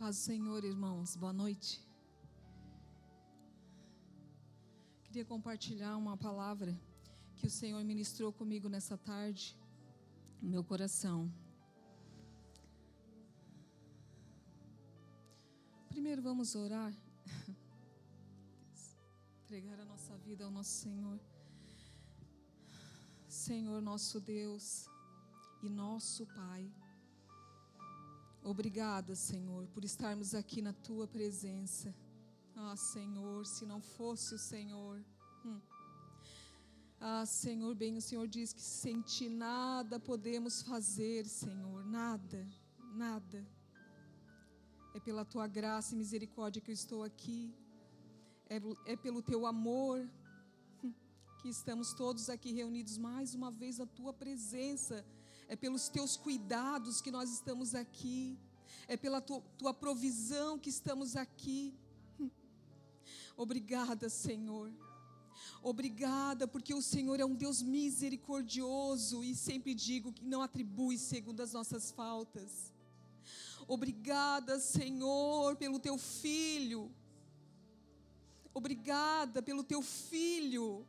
Paz do Senhor, irmãos, boa noite. Queria compartilhar uma palavra que o Senhor ministrou comigo nessa tarde, no meu coração. Primeiro vamos orar, entregar a nossa vida ao nosso Senhor. Senhor, nosso Deus e nosso Pai, obrigada, Senhor, por estarmos aqui na Tua presença. Senhor, se não fosse o Senhor, Senhor, bem o Senhor diz que sem Ti nada podemos fazer, Senhor, nada. É pela Tua graça e misericórdia que eu estou aqui, é pelo Teu amor que estamos todos aqui reunidos mais uma vez na Tua presença. É pelos Teus cuidados que nós estamos aqui. É pela tua provisão que estamos aqui. Obrigada, Senhor. Obrigada, porque o Senhor é um Deus misericordioso. E sempre digo que não atribui segundo as nossas faltas. Obrigada, Senhor, pelo Teu Filho. Obrigada pelo Teu Filho.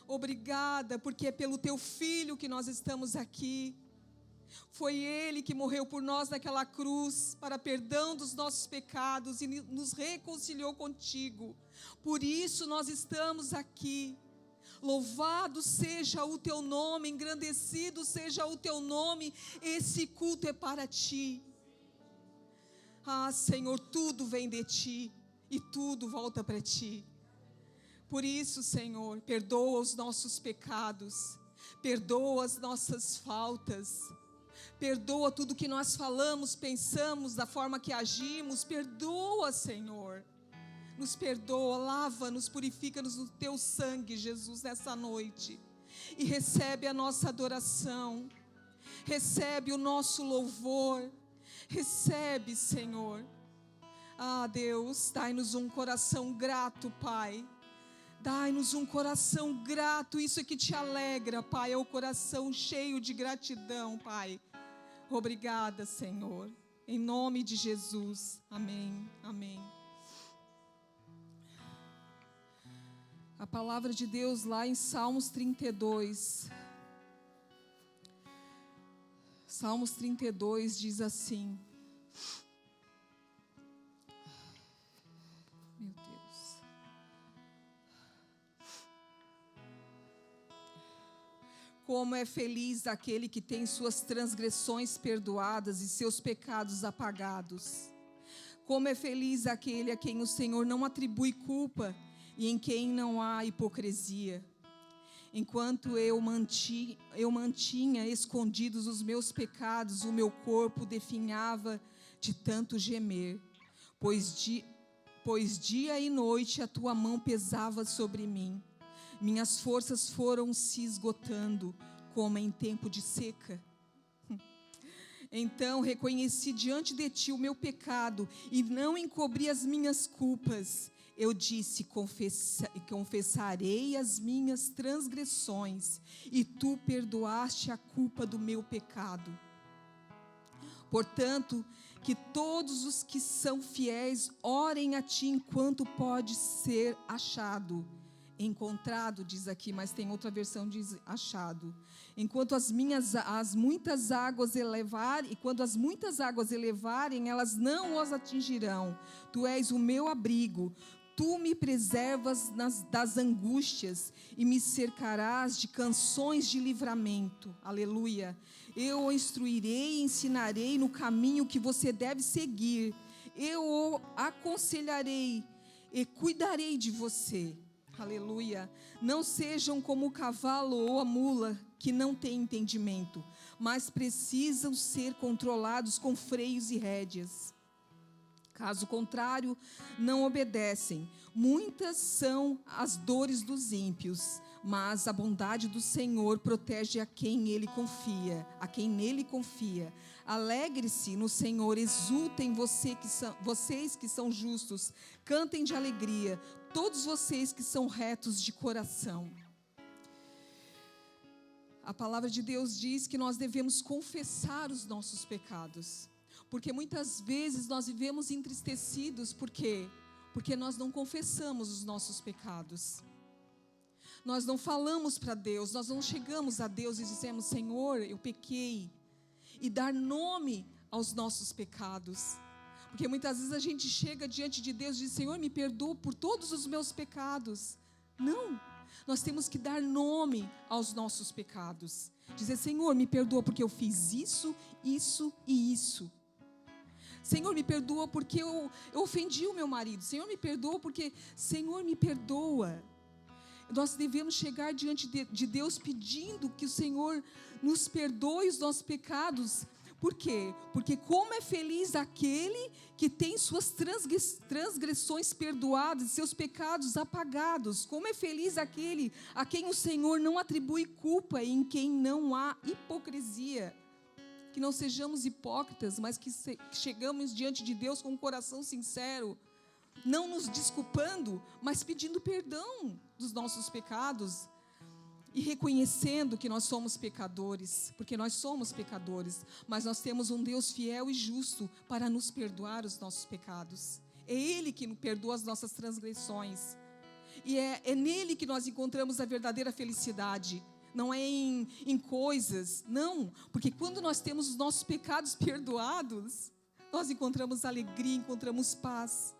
Obrigada, porque é pelo Teu Filho que nós estamos aqui. Foi Ele que morreu por nós naquela cruz, para perdão dos nossos pecados, e nos reconciliou contigo. Por isso nós estamos aqui. Louvado seja o Teu nome, engrandecido seja o Teu nome. Esse culto é para Ti. Senhor, tudo vem de Ti e tudo volta para Ti. Por isso, Senhor, perdoa os nossos pecados, perdoa as nossas faltas, perdoa tudo que nós falamos, pensamos, da forma que agimos. Perdoa, Senhor, nos perdoa, lava-nos, purifica-nos no Teu sangue, Jesus, nessa noite. E recebe a nossa adoração, recebe o nosso louvor, recebe, Senhor. Deus, dai-nos um coração grato, Pai. Dai-nos um coração grato, isso é que Te alegra, Pai, é o coração cheio de gratidão, Pai. Obrigada, Senhor, em nome de Jesus, amém, amém. A palavra de Deus lá em Salmos 32, Salmos 32 diz assim, meu Deus. Como é feliz aquele que tem suas transgressões perdoadas e seus pecados apagados. Como é feliz aquele a quem o Senhor não atribui culpa e em quem não há hipocrisia. Enquanto eu mantinha escondidos os meus pecados, o meu corpo definhava de tanto gemer, pois dia e noite a Tua mão pesava sobre mim. Minhas forças foram se esgotando, como em tempo de seca. Então reconheci diante de Ti o meu pecado e não encobri as minhas culpas. Eu disse, confessarei as minhas transgressões, e Tu perdoaste a culpa do meu pecado. Portanto, que todos os que são fiéis orem a Ti enquanto pode ser achado. Encontrado, diz aqui, mas tem outra versão, diz achado. Enquanto as muitas águas elevarem, elas não os atingirão. Tu és o meu abrigo. Tu me preservas das angústias e me cercarás de canções de livramento. Aleluia. Eu o instruirei e ensinarei no caminho que você deve seguir. Eu o aconselharei e cuidarei de você. Aleluia. Não sejam como o cavalo ou a mula que não têm entendimento, mas precisam ser controlados com freios e rédeas. Caso contrário, não obedecem. Muitas são as dores dos ímpios, mas a bondade do Senhor protege a quem nele confia. Alegre-se no Senhor, exultem vocês que são justos, cantem de alegria, todos vocês que são retos de coração. A palavra de Deus diz que nós devemos confessar os nossos pecados. Porque muitas vezes nós vivemos entristecidos, por quê? Porque nós não confessamos os nossos pecados. Nós não falamos para Deus, nós não chegamos a Deus e dizemos: Senhor, eu pequei. E dar nome aos nossos pecados. Porque muitas vezes a gente chega diante de Deus e diz: Senhor, me perdoa por todos os meus pecados. Não, nós temos que dar nome aos nossos pecados. Dizer: Senhor, me perdoa porque eu fiz isso, isso e isso. Senhor, me perdoa porque eu ofendi o meu marido. Senhor, me perdoa porque... Senhor, me perdoa. Nós devemos chegar diante de Deus pedindo que o Senhor nos perdoe os nossos pecados. Por quê? Porque como é feliz aquele que tem suas transgressões perdoadas, seus pecados apagados. Como é feliz aquele a quem o Senhor não atribui culpa e em quem não há hipocrisia. Que não sejamos hipócritas, mas que chegamos diante de Deus com um coração sincero, não nos desculpando, mas pedindo perdão dos nossos pecados e reconhecendo que nós somos pecadores, porque nós somos pecadores, mas nós temos um Deus fiel e justo para nos perdoar os nossos pecados. É Ele que nos perdoa as nossas transgressões, e é nele que nós encontramos a verdadeira felicidade. Não é em coisas, não, porque quando nós temos os nossos pecados perdoados, nós encontramos alegria, encontramos paz.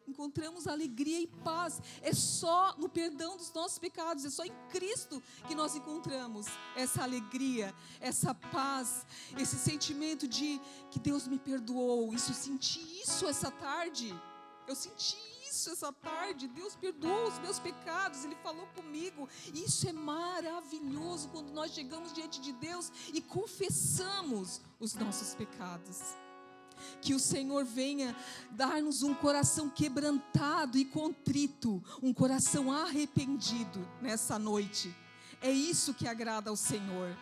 Encontramos alegria e paz. É só no perdão dos nossos pecados, é só em Cristo que nós encontramos essa alegria, essa paz, esse sentimento de que Deus me perdoou. Eu senti isso essa tarde. Eu senti isso essa tarde. Deus perdoou os meus pecados, Ele falou comigo. Isso é maravilhoso quando nós chegamos diante de Deus e confessamos os nossos pecados. Que o Senhor venha dar-nos um coração quebrantado e contrito, um coração arrependido nessa noite. É isso que agrada ao Senhor.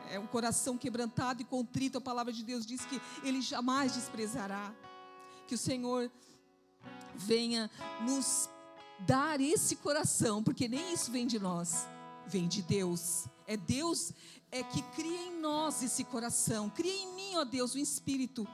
É um coração quebrantado e contrito. A palavra de Deus diz que Ele jamais desprezará. Que o Senhor venha nos dar esse coração, porque nem isso vem de nós, vem de Deus. É Deus que cria em nós esse coração. Cria em mim, ó Deus, um espírito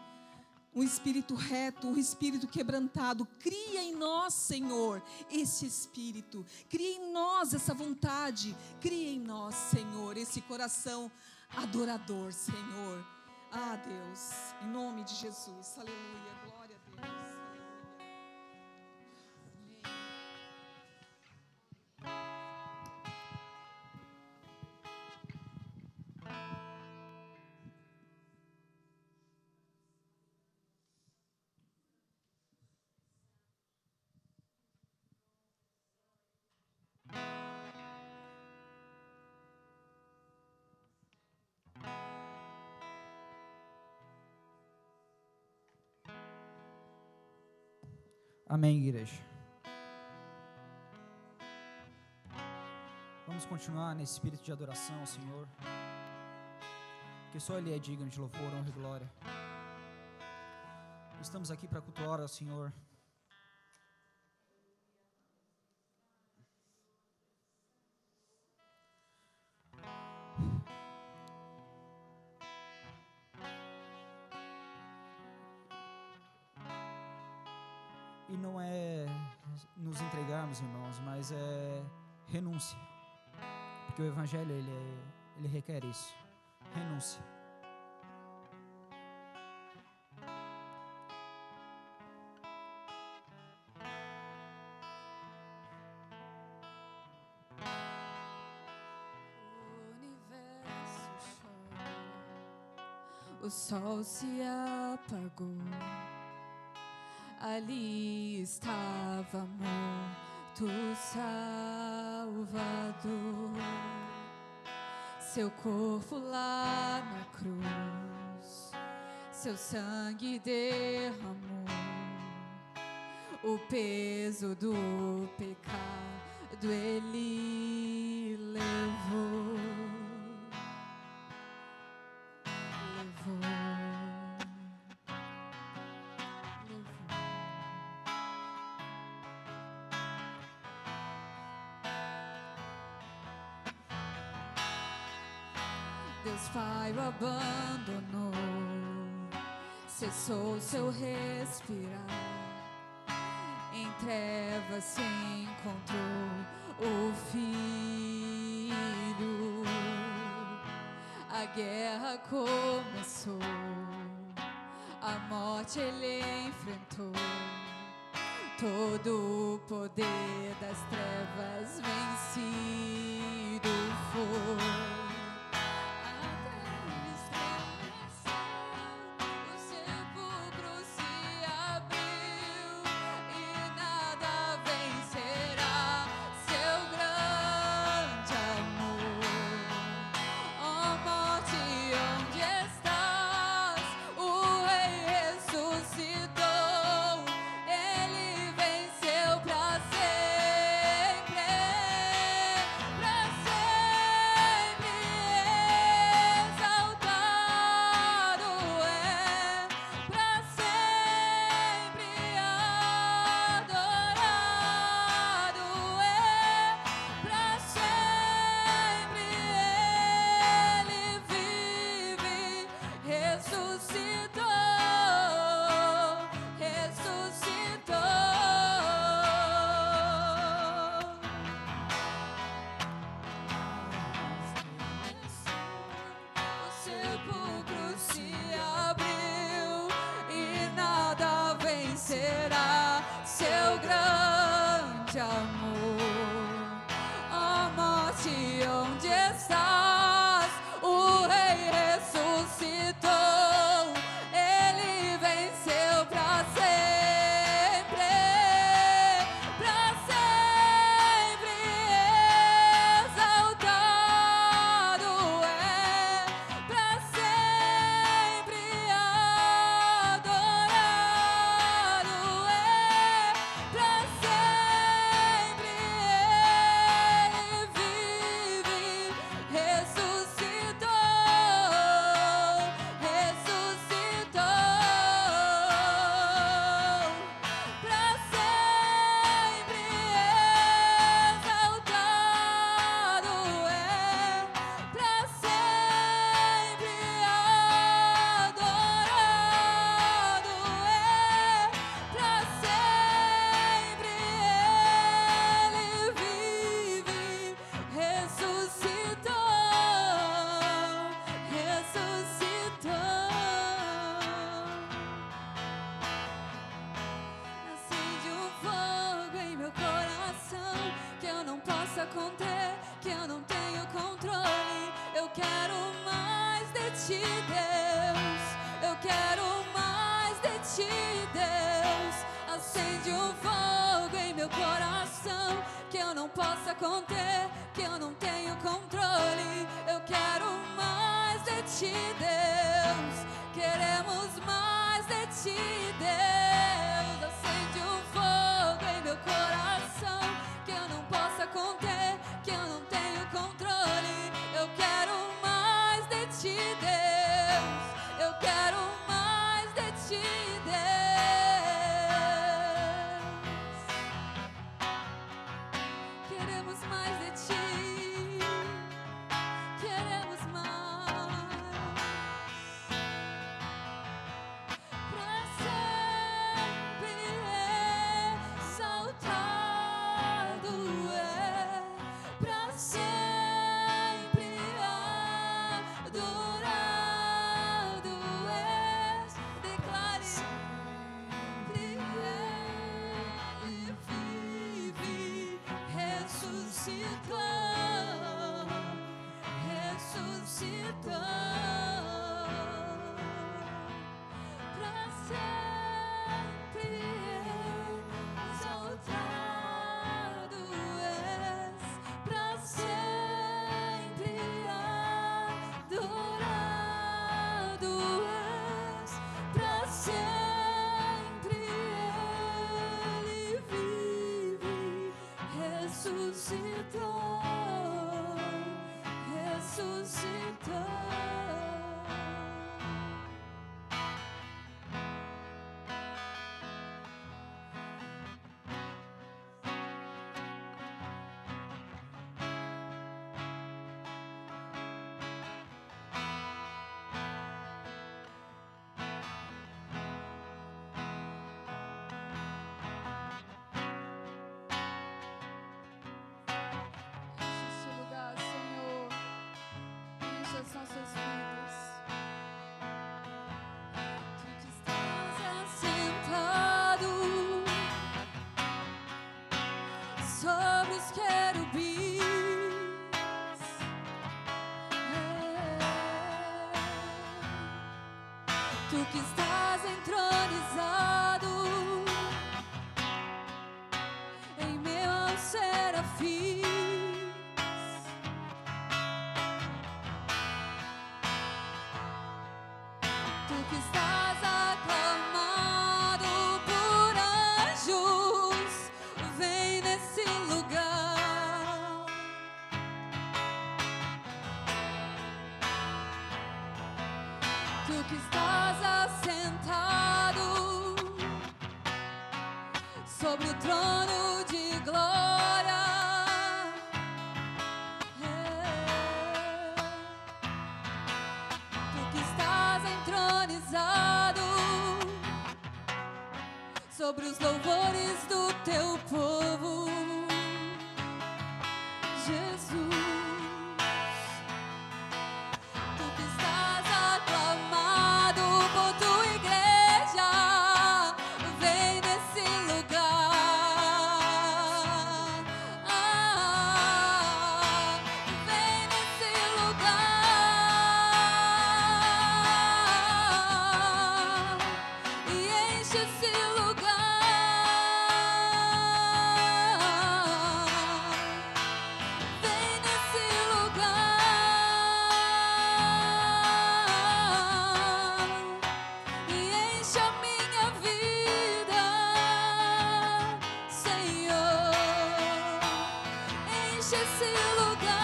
reto, um espírito quebrantado. Cria em nós, Senhor, esse espírito. Cria em nós essa vontade. Cria em nós, Senhor, esse coração adorador, Senhor. Ah, Deus, em nome de Jesus, aleluia, glória a Deus, aleluia. Amém, igreja. Vamos continuar nesse espírito de adoração ao Senhor, porque só Ele é digno de louvor, honra e glória. Estamos aqui para cultuar ao Senhor. E não é nos entregarmos, irmãos, mas é renúncia. Porque o Evangelho, ele requer isso. Renúncia. O universo chora, o sol se apagou. Ali estava morto o Salvador, seu corpo lá na cruz, seu sangue derramou, o peso do pecado Ele levou. Deus Pai o abandonou cessou seu respirar. Em trevas se encontrou o Filho. A guerra começou, a morte ele enfrentou. Todo o poder das trevas vencido foi. Será seu grande amor. Ó morte, onde estás? O Rei ressuscitou. Ele venceu pra sempre, exaltado é, pra sempre adorado. Conter, que eu não tenho controle. Eu quero mais de ti, Deus. Eu quero mais de ti, Deus. Acende um fogo em meu coração que eu não possa conter, que eu não tenho controle. Eu quero mais de ti, Deus. Queremos mais de ti, Deus. Acende um fogo em meu coração que eu não possa conter, que eu não tenho controle. Eu quero mais de ti, Deus. Eu quero mais de ti, Deus. Queremos mais de ti. Queremos mais. Pra sempre. as nossas vidas. Tu que estás assentado sobre os querubins, tu que estás entronizado em meio aos serafins, tu que estás aclamado por anjos, vem nesse lugar. Tu que estás assentado sobre o trono de glória, tu que estás entronizado sobre os louvores do teu povo, Jesus. Tu que estás aclamado por tua igreja, vem nesse lugar. Vem nesse lugar e enche esse lugar. Vem nesse lugar e enche a minha vida, Senhor. Enche esse lugar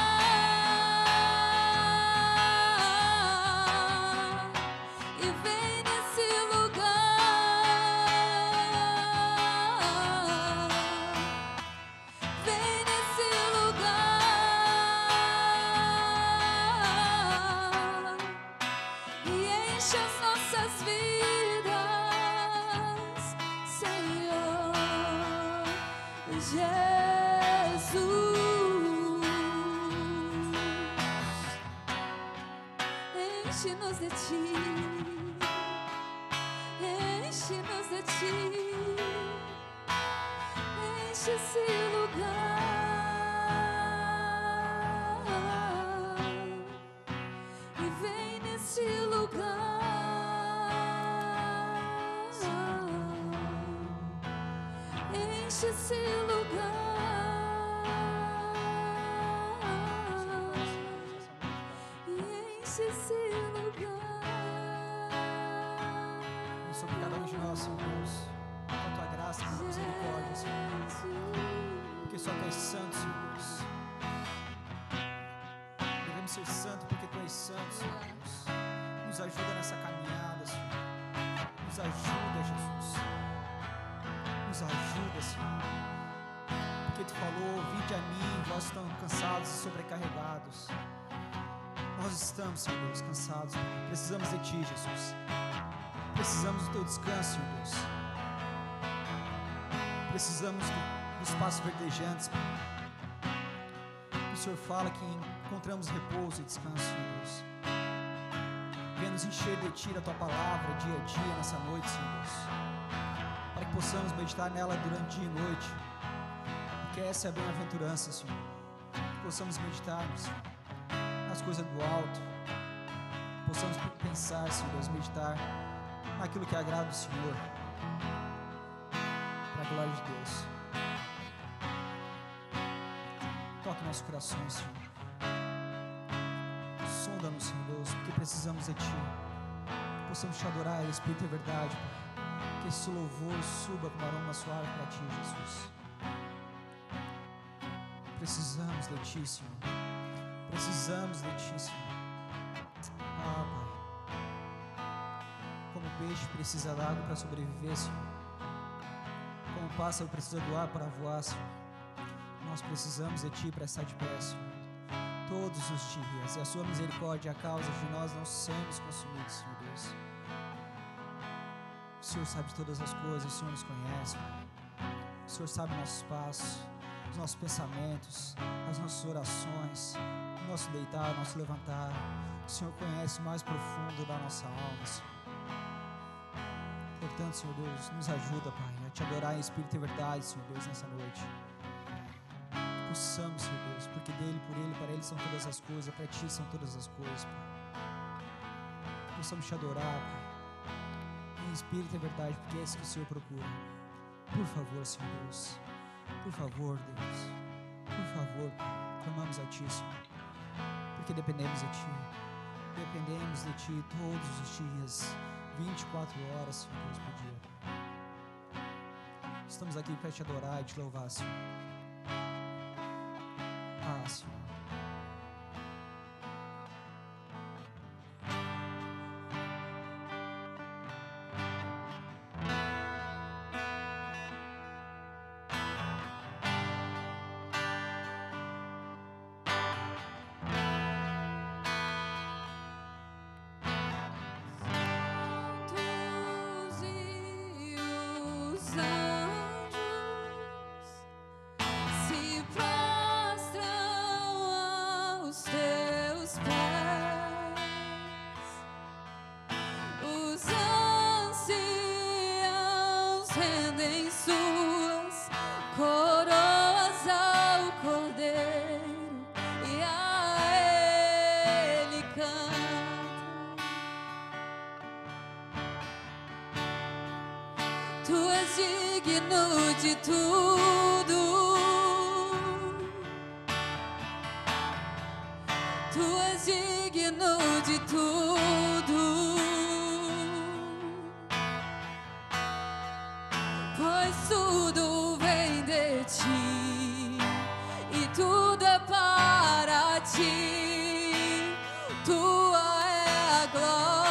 e vem nesse lugar. Vem nesse lugar e enche as nossas vidas, Senhor Jesus. Enche-nos de ti, enche-nos de ti, enche esse lugar e vem nesse lugar. Enche esse lugar e enche esse lugar. Sobre cada um de nós, Senhor Deus, com a tua graça e a tua misericórdia, Senhor. Porque só tu és santo, Senhor Deus. Devemos ser santo porque tu és santo, Senhor Deus. Nos ajuda nessa caminhada, Senhor. Nos ajuda, Jesus. Nos ajuda, Senhor. Porque tu falou, vinde a mim, vós estão cansados e sobrecarregados. Nós estamos, Senhor Deus, cansados. Precisamos de ti, Jesus. Precisamos do teu descanso, Senhor Deus. Precisamos dos passos verdejantes. O Senhor fala que encontramos repouso e descanso, Senhor Deus. Venha nos encher de ti, da tua palavra, dia a dia, nessa noite, Senhor Deus. Para que possamos meditar nela durante dia e noite. Porque essa é a bem-aventurança, Senhor. Que possamos meditar, Senhor, nas coisas do alto. Possamos pensar, Senhor Deus, meditar naquilo que agrada o Senhor, para a glória de Deus. Toque nossos corações, Senhor. Sonda-nos, Senhor Deus, porque precisamos de Ti. Possamos Te adorar em espírito e verdade, Pai. Que esse louvor suba com aroma suave para Ti, Jesus. Precisamos de Ti, Senhor. Precisamos de Ti, Senhor. Ah, Pai. Como o peixe precisa da água para sobreviver, Senhor. Como o pássaro precisa do ar para voar, Senhor. Nós precisamos de Ti para estar de pé, Senhor. Todos os dias. E a Sua misericórdia é a causa de nós não sermos consumidos, Senhor Deus. O Senhor sabe de todas as coisas, o Senhor nos conhece, Pai. O Senhor sabe nossos passos. os nossos pensamentos, as nossas orações, o nosso deitar, o nosso levantar. O Senhor conhece o mais profundo da nossa alma, Senhor. Portanto, Senhor Deus, nos ajuda, Pai, a Te adorar em espírito e verdade, Senhor Deus, nessa noite. Possamos, Senhor Deus, porque dEle, por Ele, para Ele são todas as coisas, para Ti são todas as coisas, Pai. Possamos Te adorar, Pai, em espírito e verdade, porque é isso que o Senhor procura. Por favor, Senhor Deus. Por favor, Deus. Por favor, Pai, clamamos a Ti, Senhor, porque dependemos de Ti. Dependemos de Ti todos os dias, 24 horas, Senhor Deus, por dia. Estamos aqui para Te adorar e Te louvar, Senhor. Ah, Senhor. De tudo, Tu és digno de tudo, pois tudo vem de Ti e tudo é para Ti, Tua é a glória.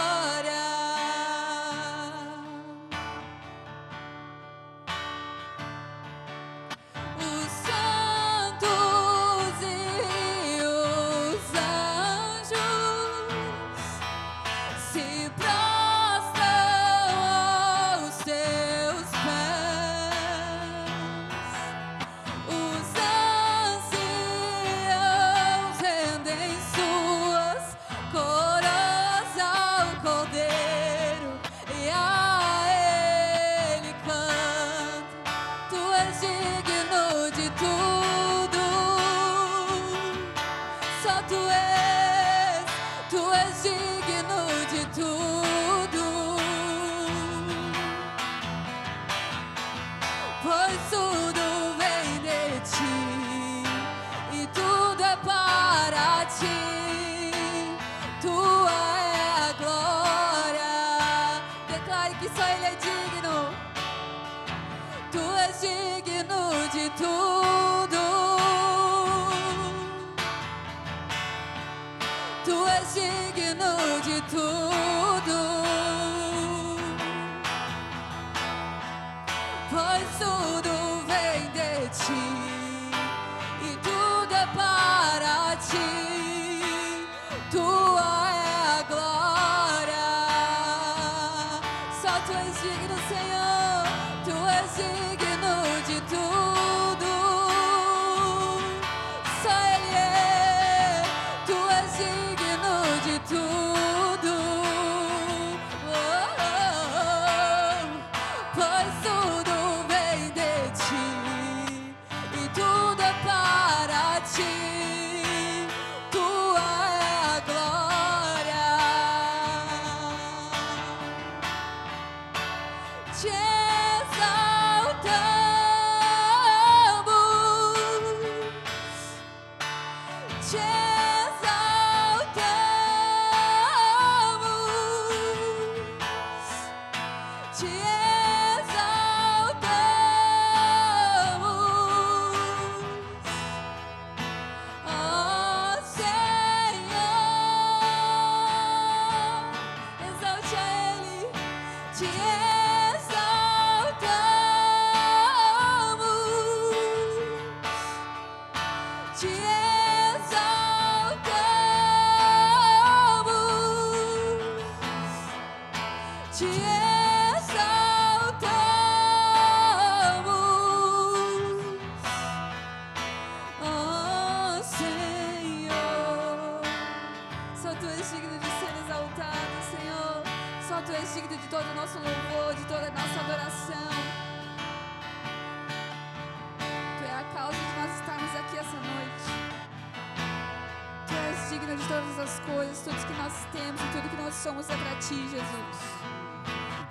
as coisas, tudo que nós temos e tudo que nós somos é para Ti, Jesus.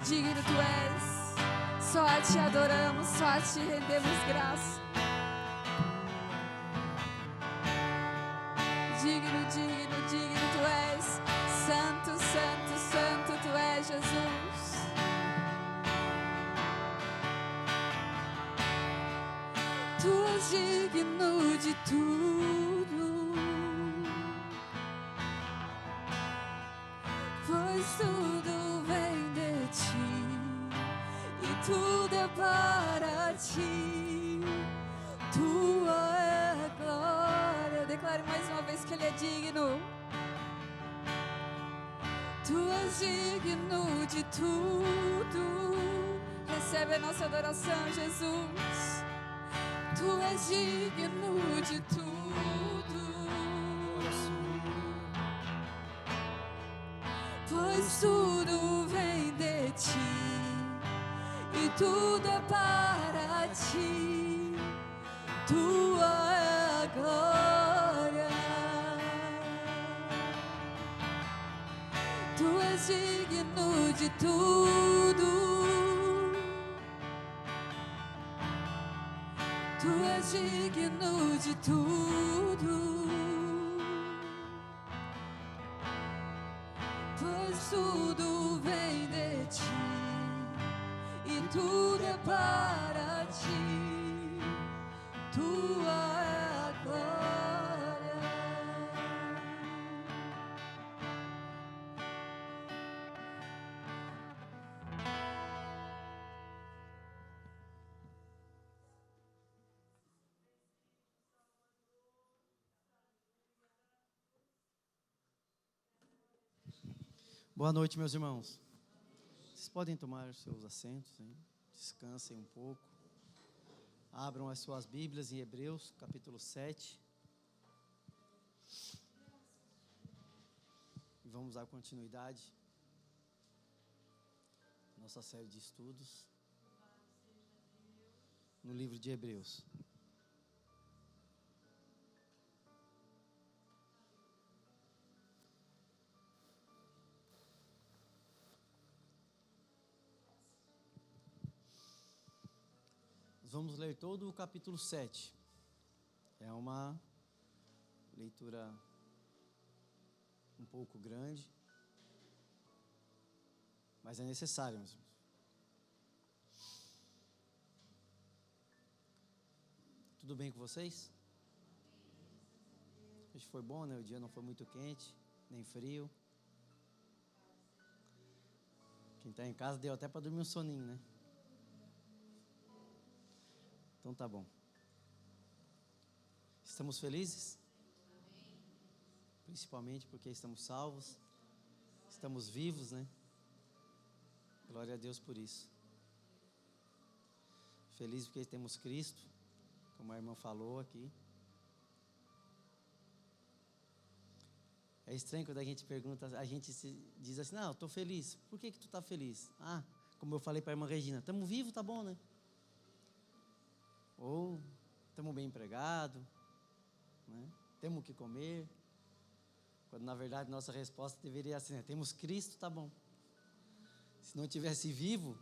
Digno Tu és, só a Te adoramos, só a Te rendemos graça. Digno, digno, digno Tu és, santo, santo, santo Tu és, Jesus. Tu és digno de tudo, pois tudo vem de Ti e tudo é para Ti. Tua é a glória. Declare mais uma vez que Ele é digno. Tu és digno de tudo. Recebe a nossa adoração, Jesus. Tu és digno de tudo, pois tudo vem de Ti e tudo é para Ti. Tua é a glória. Tu és digno de tudo. Tu és digno de tudo, pois tudo vem de Ti e tudo é para Ti. Tua é a glória. Boa noite, meus irmãos. Vocês podem tomar os seus assentos, hein? Descansem um pouco. Abram as suas Bíblias em Hebreus, capítulo 7. E vamos dar continuidade à nossa série de estudos no livro de Hebreus. Vamos ler todo o capítulo 7. É uma leitura um pouco grande, mas é necessário, meus irmãos. Tudo bem com vocês? Hoje foi bom, né? O dia não foi muito quente, nem frio. Quem está em casa deu até para dormir um soninho, né? Então tá bom. Estamos felizes? Principalmente porque estamos salvos, estamos vivos, né? Glória a Deus por isso. Felizes porque temos Cristo, como a irmã falou aqui. É estranho quando a gente pergunta, a gente diz assim, não, eu estou feliz. Por que tu está feliz? Ah, como eu falei para a irmã Regina, estamos vivos, tá bom, né? Ou estamos bem empregados, né? Temos o que comer, quando na verdade nossa resposta deveria ser, né? Temos Cristo, tá bom. Se não tivesse vivo,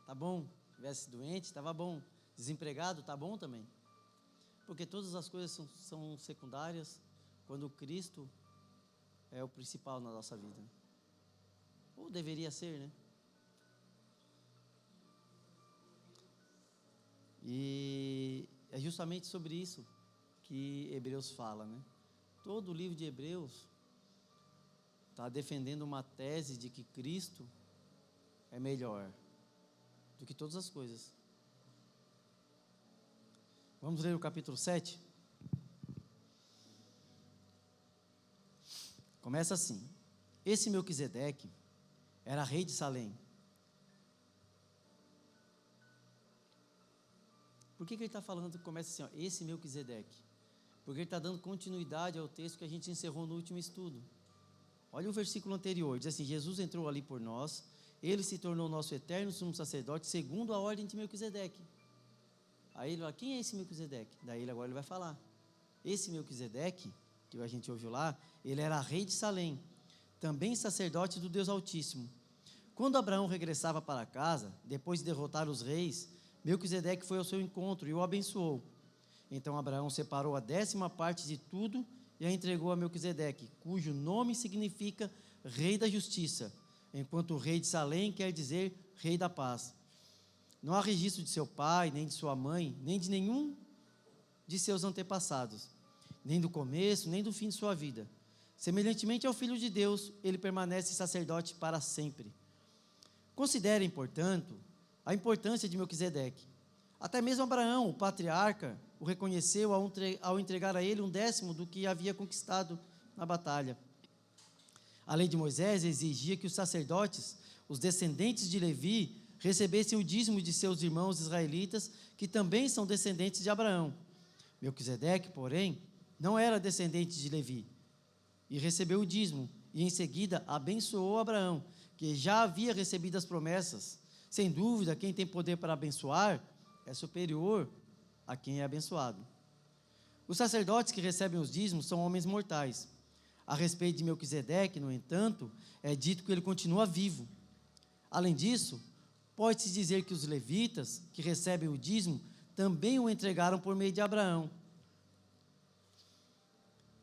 tá bom. Se tivesse doente, estava bom. Desempregado, tá bom também. Porque todas as coisas são secundárias quando Cristo é o principal na nossa vida. Ou deveria ser, né? E é justamente sobre isso que Hebreus fala, né? Todo o livro de Hebreus está defendendo uma tese de que Cristo é melhor do que todas as coisas. Vamos ler o capítulo 7? Começa assim: esse Melquisedeque era rei de Salém. Por que ele está falando que começa assim, ó, esse Melquisedeque? Porque ele está dando continuidade ao texto que a gente encerrou no último estudo. Olha o versículo anterior, diz assim: Jesus entrou ali por nós, ele se tornou nosso eterno sumo sacerdote, segundo a ordem de Melquisedeque. Aí ele fala, quem é esse Melquisedeque? Daí agora ele vai falar, esse Melquisedeque que a gente ouviu lá, ele era rei de Salém, também sacerdote do Deus Altíssimo. Quando Abraão regressava para casa, depois de derrotar os reis, Melquisedeque foi ao seu encontro e o abençoou. Então Abraão separou a 10ª parte de tudo e a entregou a Melquisedeque, cujo nome significa Rei da Justiça, enquanto o rei de Salém quer dizer Rei da Paz. Não há registro de seu pai, nem de sua mãe, nem de nenhum de seus antepassados, nem do começo, nem do fim de sua vida. Semelhantemente ao Filho de Deus, ele permanece sacerdote para sempre. Considerem, portanto, a importância de Melquisedeque. Até mesmo Abraão, o patriarca, o reconheceu ao entregar a ele 1/10 do que havia conquistado na batalha. A lei de Moisés exigia que os sacerdotes, os descendentes de Levi, recebessem o dízimo de seus irmãos israelitas, que também são descendentes de Abraão. Melquisedeque, porém, não era descendente de Levi, e recebeu o dízimo, e em seguida abençoou Abraão, que já havia recebido as promessas. Sem dúvida, quem tem poder para abençoar é superior a quem é abençoado. Os sacerdotes que recebem os dízimos são homens mortais. A respeito de Melquisedeque, no entanto, é dito que ele continua vivo. Além disso, pode-se dizer que os levitas, que recebem o dízimo, também o entregaram por meio de Abraão.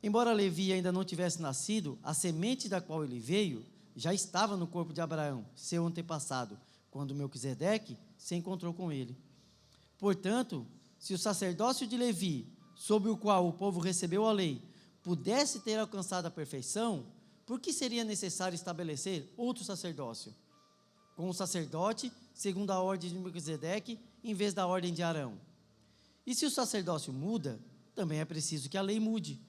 Embora Levi ainda não tivesse nascido, a semente da qual ele veio já estava no corpo de Abraão, seu antepassado, quando Melquisedeque se encontrou com ele. Portanto, se o sacerdócio de Levi, sob o qual o povo recebeu a lei, pudesse ter alcançado a perfeição, por que seria necessário estabelecer outro sacerdócio? Com o sacerdote, segundo a ordem de Melquisedeque, em vez da ordem de Arão. E se o sacerdócio muda, também é preciso que a lei mude,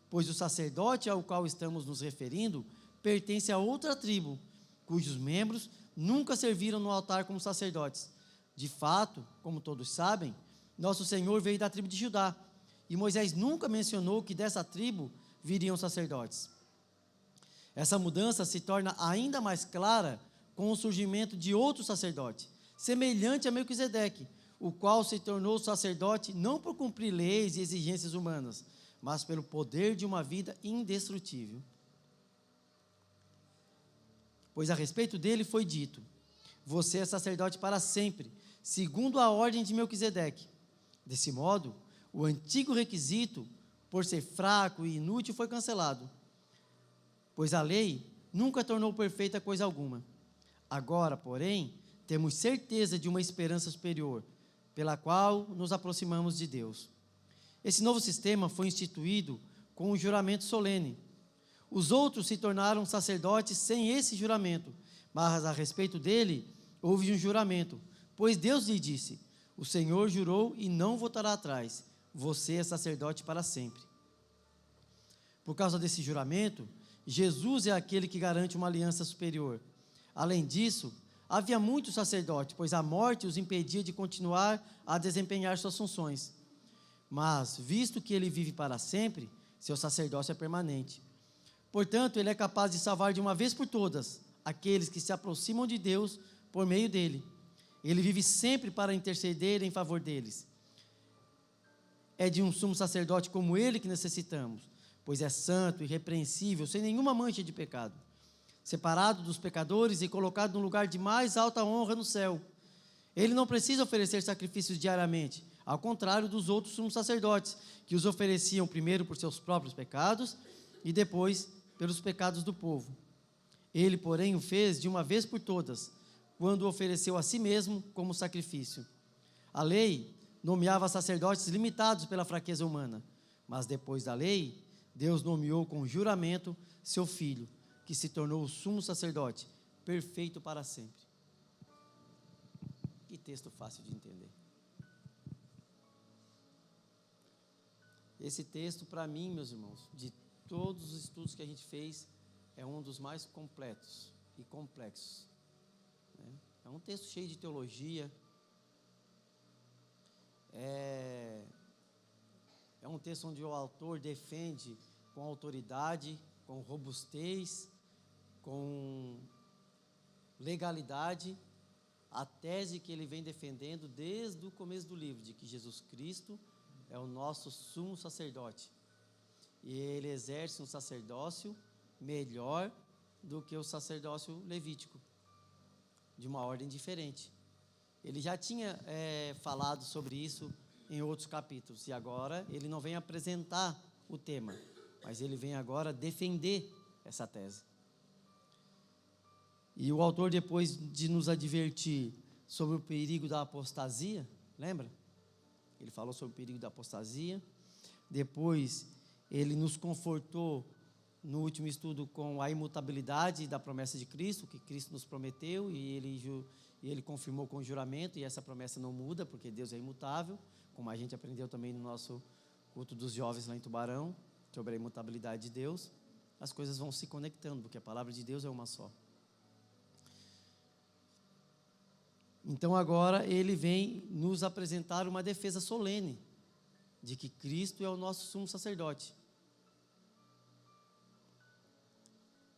pois o sacerdote ao qual estamos nos referindo pertence a outra tribo, cujos membros nunca serviram no altar como sacerdotes. De fato, como todos sabem, nosso Senhor veio da tribo de Judá, e Moisés nunca mencionou que dessa tribo viriam sacerdotes. Essa mudança se torna ainda mais clara com o surgimento de outro sacerdote, semelhante a Melquisedeque, o qual se tornou sacerdote não por cumprir leis e exigências humanas, mas pelo poder de uma vida indestrutível. Pois a respeito dele foi dito: você é sacerdote para sempre, segundo a ordem de Melquisedeque. Desse modo, o antigo requisito, por ser fraco e inútil, foi cancelado, pois a lei nunca tornou perfeita coisa alguma. Agora, porém, temos certeza de uma esperança superior, pela qual nos aproximamos de Deus. Esse novo sistema foi instituído com um juramento solene. Os outros se tornaram sacerdotes sem esse juramento, mas a respeito dele houve um juramento, pois Deus lhe disse: o Senhor jurou e não voltará atrás, você é sacerdote para sempre. Por causa desse juramento, Jesus é aquele que garante uma aliança superior. Além disso, havia muitos sacerdotes, pois a morte os impedia de continuar a desempenhar suas funções. Mas, visto que ele vive para sempre, seu sacerdócio é permanente. Portanto, ele é capaz de salvar de uma vez por todas aqueles que se aproximam de Deus por meio dele. Ele vive sempre para interceder em favor deles. É de um sumo sacerdote como ele que necessitamos, pois é santo, irrepreensível, sem nenhuma mancha de pecado, separado dos pecadores e colocado no lugar de mais alta honra no céu. Ele não precisa oferecer sacrifícios diariamente, ao contrário dos outros sumos sacerdotes, que os ofereciam primeiro por seus próprios pecados e depois pelos pecados do povo. Ele, porém, o fez de uma vez por todas, quando o ofereceu a si mesmo como sacrifício. A lei nomeava sacerdotes limitados pela fraqueza humana, mas depois da lei, Deus nomeou com juramento seu Filho, que se tornou o sumo sacerdote, perfeito para sempre. Que texto fácil de entender. Esse texto, para mim, meus irmãos, de todos os estudos que a gente fez, é um dos mais completos e complexos. É um texto cheio de teologia. É um texto onde o autor defende com autoridade, com robustez, com legalidade, a tese que ele vem defendendo desde o começo do livro, de que Jesus Cristo é o nosso sumo sacerdote. E ele exerce um sacerdócio melhor do que o sacerdócio levítico, de uma ordem diferente. Ele já tinha falado sobre isso em outros capítulos, e agora ele não vem apresentar o tema, mas ele vem agora defender essa tese. E o autor, depois de nos advertir sobre o perigo da apostasia, lembra? Ele falou sobre o perigo da apostasia. Depois, ele nos confortou no último estudo com a imutabilidade da promessa de Cristo, que Cristo nos prometeu, e ele confirmou com o juramento, e essa promessa não muda, porque Deus é imutável, como a gente aprendeu também no nosso culto dos jovens lá em Tubarão, sobre a imutabilidade de Deus. As coisas vão se conectando, porque a palavra de Deus é uma só. Então agora ele vem nos apresentar uma defesa solene de que Cristo é o nosso sumo sacerdote.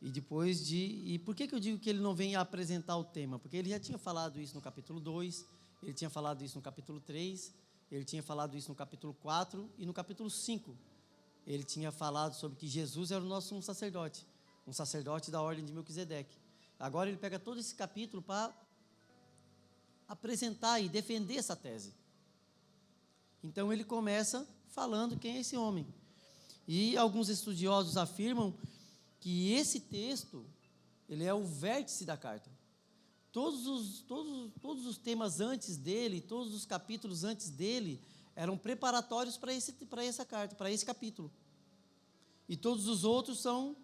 E por que eu digo que ele não vem apresentar o tema? Porque ele já tinha falado isso no capítulo 2, ele tinha falado isso no capítulo 3, ele tinha falado isso no capítulo 4 e no capítulo 5. Ele tinha falado sobre que Jesus era o nosso sumo sacerdote, um sacerdote da ordem de Melquisedeque. Agora ele pega todo esse capítulo para apresentar e defender essa tese. Então ele começa falando quem é esse homem. E alguns estudiosos afirmam que esse texto, ele é o vértice da carta. Todos os temas antes dele, todos os capítulos antes dele, eram preparatórios para essa carta, para esse capítulo. E todos os outros são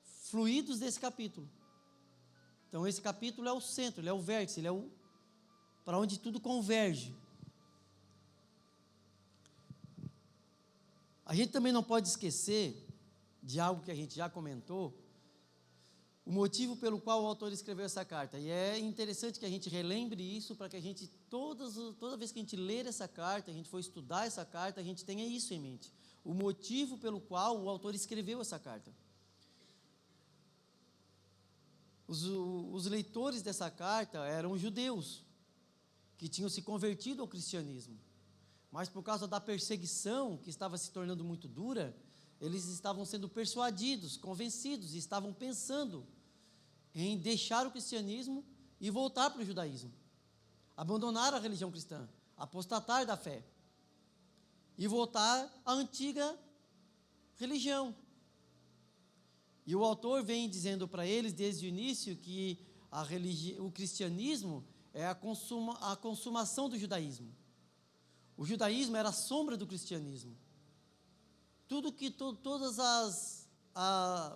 fluidos desse capítulo. Então esse capítulo é o centro, ele é o vértice, ele é para onde tudo converge. A gente também não pode esquecer de algo que a gente já comentou, o motivo pelo qual o autor escreveu essa carta. E é interessante que a gente relembre isso, para que a gente, toda vez que a gente ler essa carta, a gente for estudar essa carta, a gente tenha isso em mente. O motivo pelo qual o autor escreveu essa carta. Os leitores dessa carta eram judeus, que tinham se convertido ao cristianismo. Mas por causa da perseguição, que estava se tornando muito dura, eles estavam sendo persuadidos, convencidos, e estavam pensando em deixar o cristianismo e voltar para o judaísmo. Abandonar a religião cristã, apostatar da fé. E voltar à antiga religião. E o autor vem dizendo para eles, desde o início, que o cristianismo é a consumação do judaísmo. O judaísmo era a sombra do cristianismo. Todos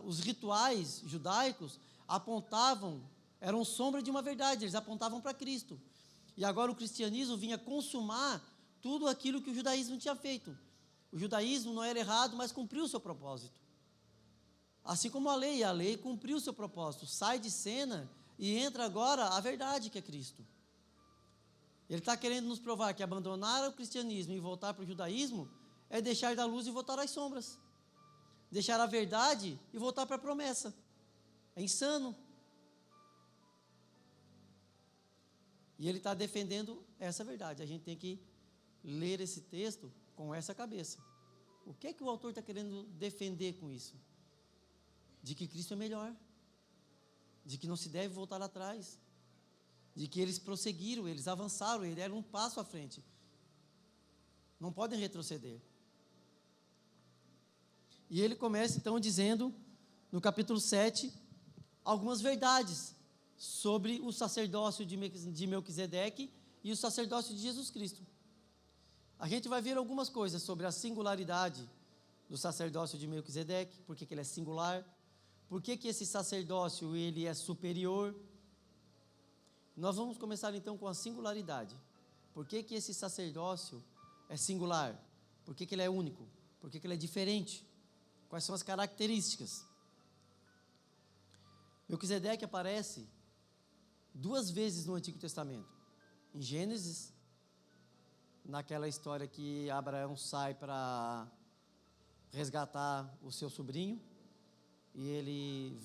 os rituais judaicos apontavam, eram sombra de uma verdade, eles apontavam para Cristo. E agora o cristianismo vinha consumar tudo aquilo que o judaísmo tinha feito. O judaísmo não era errado, mas cumpriu o seu propósito. Assim como a lei cumpriu o seu propósito, sai de cena e entra agora a verdade, que é Cristo. Ele está querendo nos provar que abandonar o cristianismo e voltar para o judaísmo é deixar da luz e voltar às sombras. Deixar a verdade e voltar para a promessa. É insano. E ele está defendendo essa verdade. A gente tem que ler esse texto com essa cabeça. O que é que o autor está querendo defender com isso? De que Cristo é melhor. De que não se deve voltar atrás. De que eles prosseguiram, eles avançaram, eles deram um passo à frente. Não podem retroceder. E ele começa então dizendo, no capítulo 7, algumas verdades sobre o sacerdócio de Melquisedeque e o sacerdócio de Jesus Cristo. A gente vai ver algumas coisas sobre a singularidade do sacerdócio de Melquisedeque, por que ele é singular, por que esse sacerdócio ele é superior. Nós vamos começar então com a singularidade. Por que esse sacerdócio é singular? Por que ele é único? Por que ele é diferente? Quais são as características? Melquisedeque aparece 2 vezes no Antigo Testamento. Em Gênesis, naquela história que Abraão sai para resgatar o seu sobrinho, e ele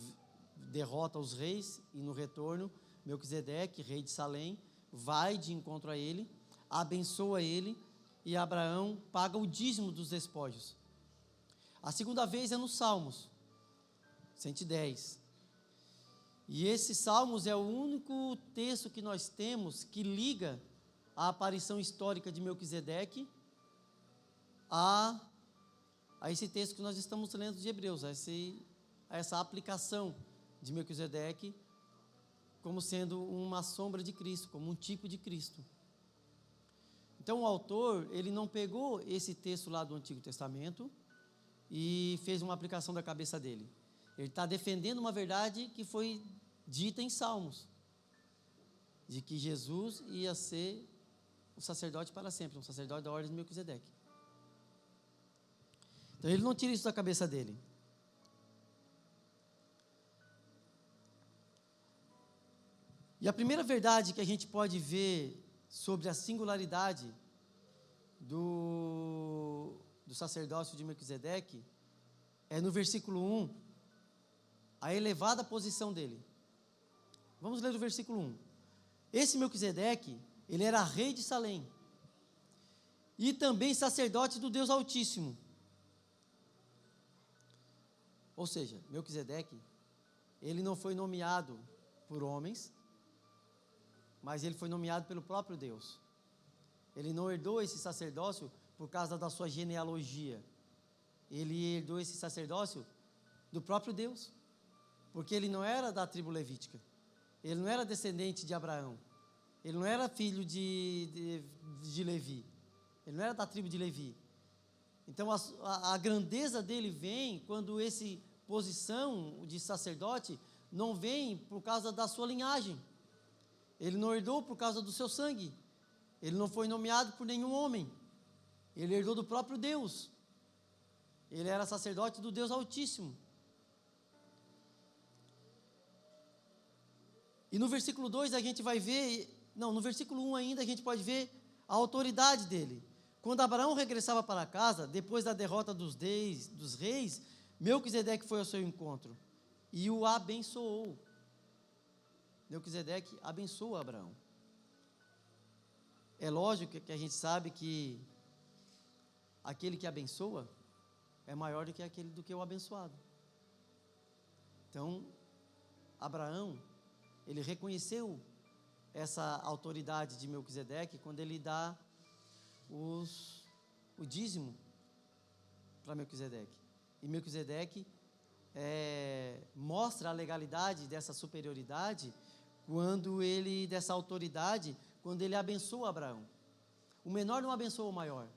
derrota os reis, e no retorno, Melquisedeque, rei de Salém, vai de encontro a ele, abençoa ele, e Abraão paga o dízimo dos despojos. A segunda vez é nos Salmos 110. E esse Salmos é o único texto que nós temos que liga a aparição histórica de Melquisedeque a esse texto que nós estamos lendo de Hebreus, a essa aplicação de Melquisedeque como sendo uma sombra de Cristo, como um tipo de Cristo. Então o autor, ele não pegou esse texto lá do Antigo Testamento e fez uma aplicação da cabeça dele. Ele está defendendo uma verdade que foi dita em Salmos, de que Jesus ia ser o sacerdote para sempre, um sacerdote da ordem de Melquisedeque. Então ele não tira isso da cabeça dele. E a primeira verdade que a gente pode ver sobre a singularidade do sacerdócio de Melquisedeque é no versículo 1, a elevada posição dele. Vamos ler o versículo 1. Esse Melquisedeque, ele era rei de Salém e também sacerdote do Deus Altíssimo. Ou seja, Melquisedeque, ele não foi nomeado por homens, mas ele foi nomeado pelo próprio Deus. Ele não herdou esse sacerdócio por causa da sua genealogia. Ele herdou esse sacerdócio do próprio Deus, porque ele não era da tribo levítica. Ele não era descendente de Abraão. Ele não era filho de Levi. Ele não era da tribo de Levi. Então a grandeza dele vem quando essa posição de sacerdote não vem por causa da sua linhagem. Ele não herdou por causa do seu sangue. Ele não foi nomeado por nenhum homem. Ele herdou do próprio Deus. Ele era sacerdote do Deus Altíssimo. E no versículo 2 a gente vai ver, no versículo 1 ainda a gente pode ver a autoridade dele. Quando Abraão regressava para casa, depois da derrota dos reis, Melquisedeque foi ao seu encontro e o abençoou. Melquisedeque abençoa Abraão. É lógico que a gente sabe que aquele que abençoa é maior do que o abençoado. Então, Abraão, ele reconheceu essa autoridade de Melquisedeque quando ele dá o dízimo para Melquisedeque. E Melquisedeque mostra a legalidade dessa superioridade dessa autoridade, quando ele abençoa Abraão. O menor não abençoa o maior,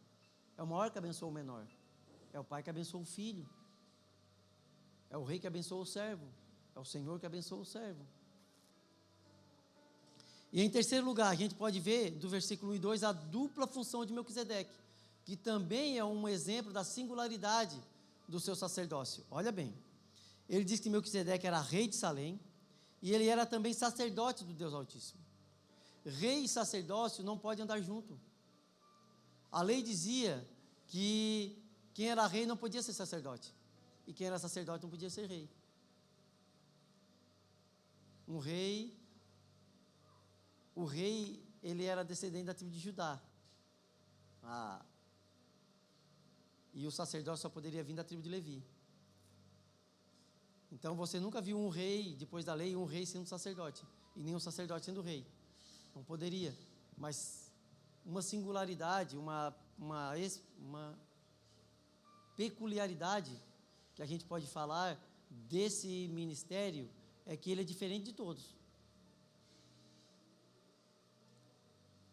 é o maior que abençoa o menor. É o pai que abençoa o filho. É o rei que abençoa o servo. É o Senhor que abençoa o servo. E em terceiro lugar, a gente pode ver do versículo 1 e 2 a dupla função de Melquisedeque, que também é um exemplo da singularidade do seu sacerdócio. Olha bem, ele diz que Melquisedeque era rei de Salém e ele era também sacerdote do Deus Altíssimo. Rei e sacerdócio não podem andar junto. A lei dizia que quem era rei não podia ser sacerdote e quem era sacerdote não podia ser rei. O rei, ele era descendente da tribo de Judá. E o sacerdócio só poderia vir da tribo de Levi. Então você nunca viu um rei, depois da lei, um rei sendo sacerdote, e nem um sacerdote sendo rei. Não poderia. Mas uma singularidade, uma peculiaridade que a gente pode falar desse ministério é que ele é diferente de todos.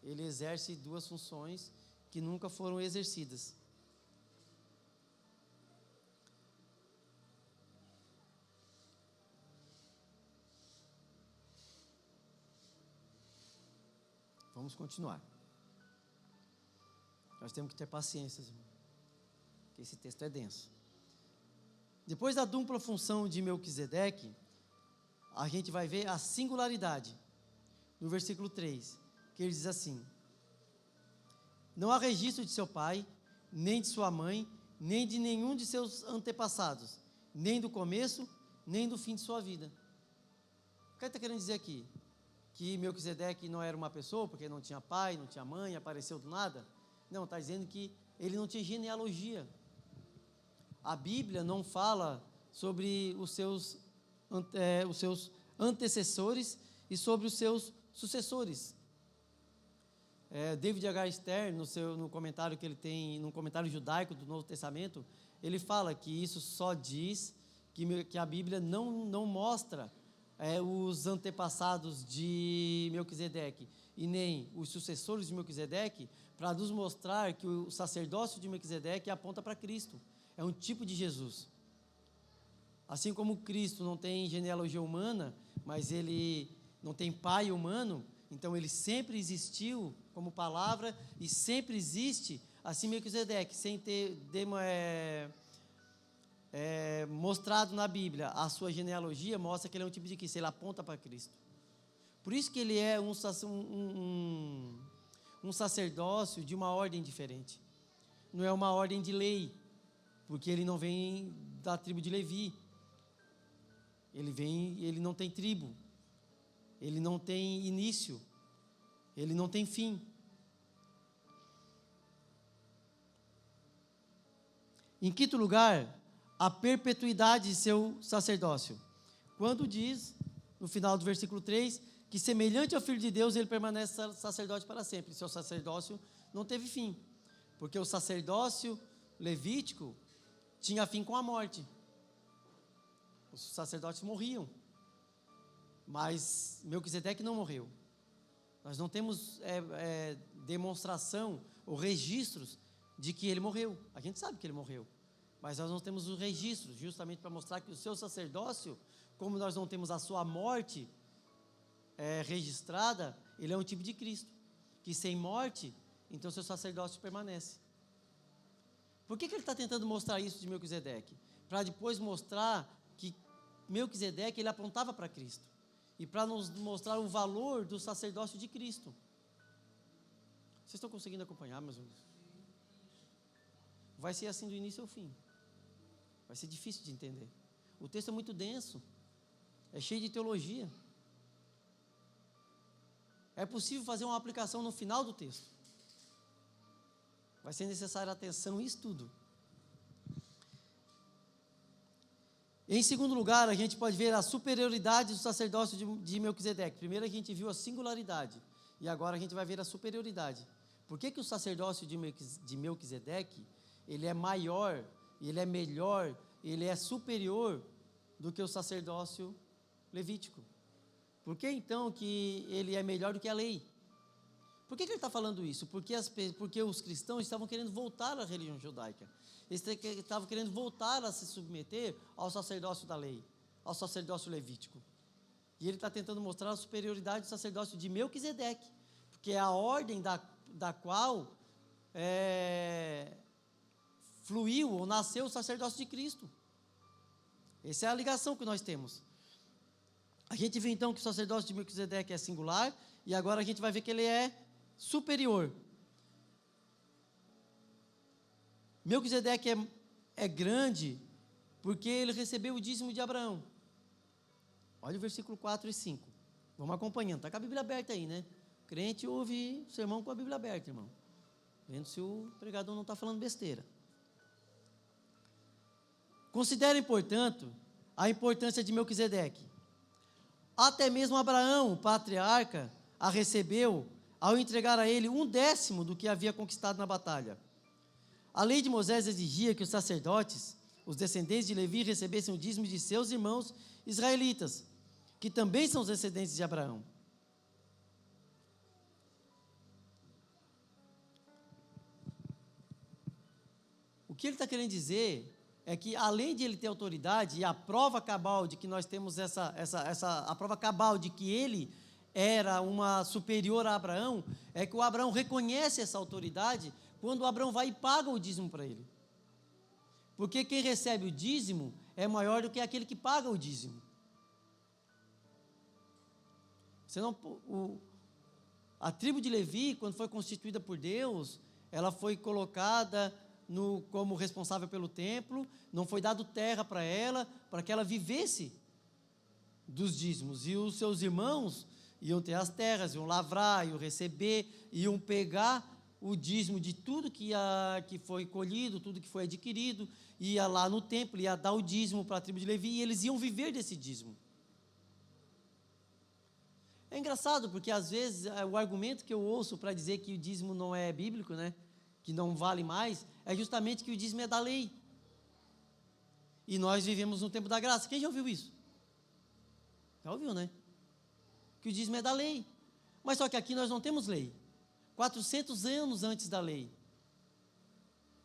Ele exerce duas funções que nunca foram exercidas. Vamos continuar. Nós temos que ter paciência, irmão, porque esse texto é denso. Depois da dupla função de Melquisedeque, a gente vai ver a singularidade no versículo 3, que ele diz assim: não há registro de seu pai, nem de sua mãe, nem de nenhum de seus antepassados, nem do começo, nem do fim de sua vida. O que ele está querendo dizer aqui? Que Melquisedeque não era uma pessoa, porque não tinha pai, não tinha mãe, apareceu do nada? Não, está dizendo que ele não tinha genealogia. a Bíblia não fala sobre os seus antecessores e sobre os seus sucessores. David H. Stern, no comentário que ele tem, no comentário judaico do Novo Testamento, ele fala que isso só diz que a Bíblia não mostra os antepassados de Melquisedeque e nem os sucessores de Melquisedeque, para nos mostrar que o sacerdócio de Melquisedeque aponta para Cristo. É um tipo de Jesus. Assim como Cristo não tem genealogia humana, mas ele não tem pai humano, então ele sempre existiu como palavra e sempre existe, assim Melquisedeque, sem ter mostrado na Bíblia a sua genealogia, mostra que ele é um tipo de Cristo, ele aponta para Cristo. Por isso que ele é um sacerdócio de uma ordem diferente. Não é uma ordem de lei, porque ele não vem da tribo de Levi. Ele não tem tribo, ele não tem início, ele não tem fim. Em quinto lugar, a perpetuidade de seu sacerdócio. Quando diz, no final do versículo 3, que semelhante ao Filho de Deus, ele permanece sacerdote para sempre. Seu sacerdócio não teve fim, porque o sacerdócio levítico tinha fim com a morte. Os sacerdotes morriam, mas Melquisedeque não morreu. Nós não temos demonstração ou registros de que ele morreu. A gente sabe que ele morreu, mas nós não temos os registros, justamente para mostrar que o seu sacerdócio, como nós não temos a sua morte registrada, ele é um tipo de Cristo, que sem morte, então seu sacerdócio permanece. Por que ele está tentando mostrar isso de Melquisedeque? Para depois mostrar que Melquisedeque, ele apontava para Cristo, e para nos mostrar o valor do sacerdócio de Cristo. Vocês estão conseguindo acompanhar, meus irmãos? Vai ser assim do início ao fim. Vai ser difícil de entender. O texto é muito denso, é cheio de teologia. É possível fazer uma aplicação no final do texto. Vai ser necessária atenção e estudo. Em segundo lugar, a gente pode ver a superioridade do sacerdócio de Melquisedeque. Primeiro a gente viu a singularidade, e agora a gente vai ver a superioridade. Por que o sacerdócio de Melquisedeque, ele é maior, ele é melhor, ele é superior do que o sacerdócio levítico? Por que então que ele é melhor do que a lei? Por que ele está falando isso? Porque os cristãos estavam querendo voltar à religião judaica. Eles estavam querendo voltar a se submeter ao sacerdócio da lei, ao sacerdócio levítico. E ele está tentando mostrar a superioridade do sacerdócio de Melquisedeque, porque é a ordem da qual fluiu ou nasceu o sacerdócio de Cristo. Essa é a ligação que nós temos. A gente viu então que o sacerdócio de Melquisedeque é singular, e agora a gente vai ver que ele é superior. Melquisedeque é grande porque ele recebeu o dízimo de Abraão. Olha o versículo 4 e 5. Vamos acompanhando. Está com a Bíblia aberta aí, né? O crente ouve o sermão com a Bíblia aberta, irmão. Vendo se o pregador não está falando besteira. Considerem, portanto, a importância de Melquisedeque. Até mesmo Abraão, o patriarca, a recebeu ao entregar a ele 1/10 do que havia conquistado na batalha. A lei de Moisés exigia que os sacerdotes, os descendentes de Levi, recebessem o dízimo de seus irmãos israelitas, que também são os descendentes de Abraão. O que ele está querendo dizer é que, além de ele ter autoridade, e a prova cabal de que nós temos a prova cabal de que ele era uma superior a Abraão, é que o Abraão reconhece essa autoridade quando o Abraão vai e paga o dízimo para ele. Porque quem recebe o dízimo é maior do que aquele que paga o dízimo. A tribo de Levi, quando foi constituída por Deus, ela foi colocada como responsável pelo templo, não foi dado terra para ela, para que ela vivesse dos dízimos, e os seus irmãos iam ter as terras, iam lavrar, iam receber, iam pegar o dízimo de tudo que foi colhido, tudo que foi adquirido, ia lá no templo, ia dar o dízimo para a tribo de Levi, e eles iam viver desse dízimo. É engraçado, porque às vezes o argumento que eu ouço para dizer que o dízimo não é bíblico, né, que não vale mais, é justamente que o dízimo é da lei. E nós vivemos no tempo da graça. Quem já ouviu isso? Já ouviu, né? Que o dízimo é da lei. Mas só que aqui nós não temos lei. 400 anos antes da lei.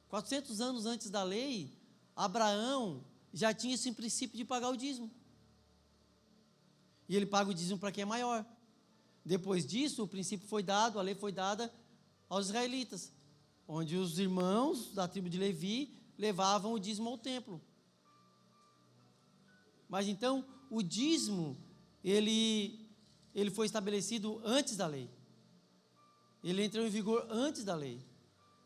400 anos antes da lei, Abraão já tinha esse princípio de pagar o dízimo. E ele paga o dízimo para quem é maior. Depois disso, o princípio foi dado, a lei foi dada aos israelitas, onde os irmãos da tribo de Levi levavam o dízimo ao templo. Mas então, o dízimo, ele foi estabelecido antes da lei. Ele entrou em vigor antes da lei.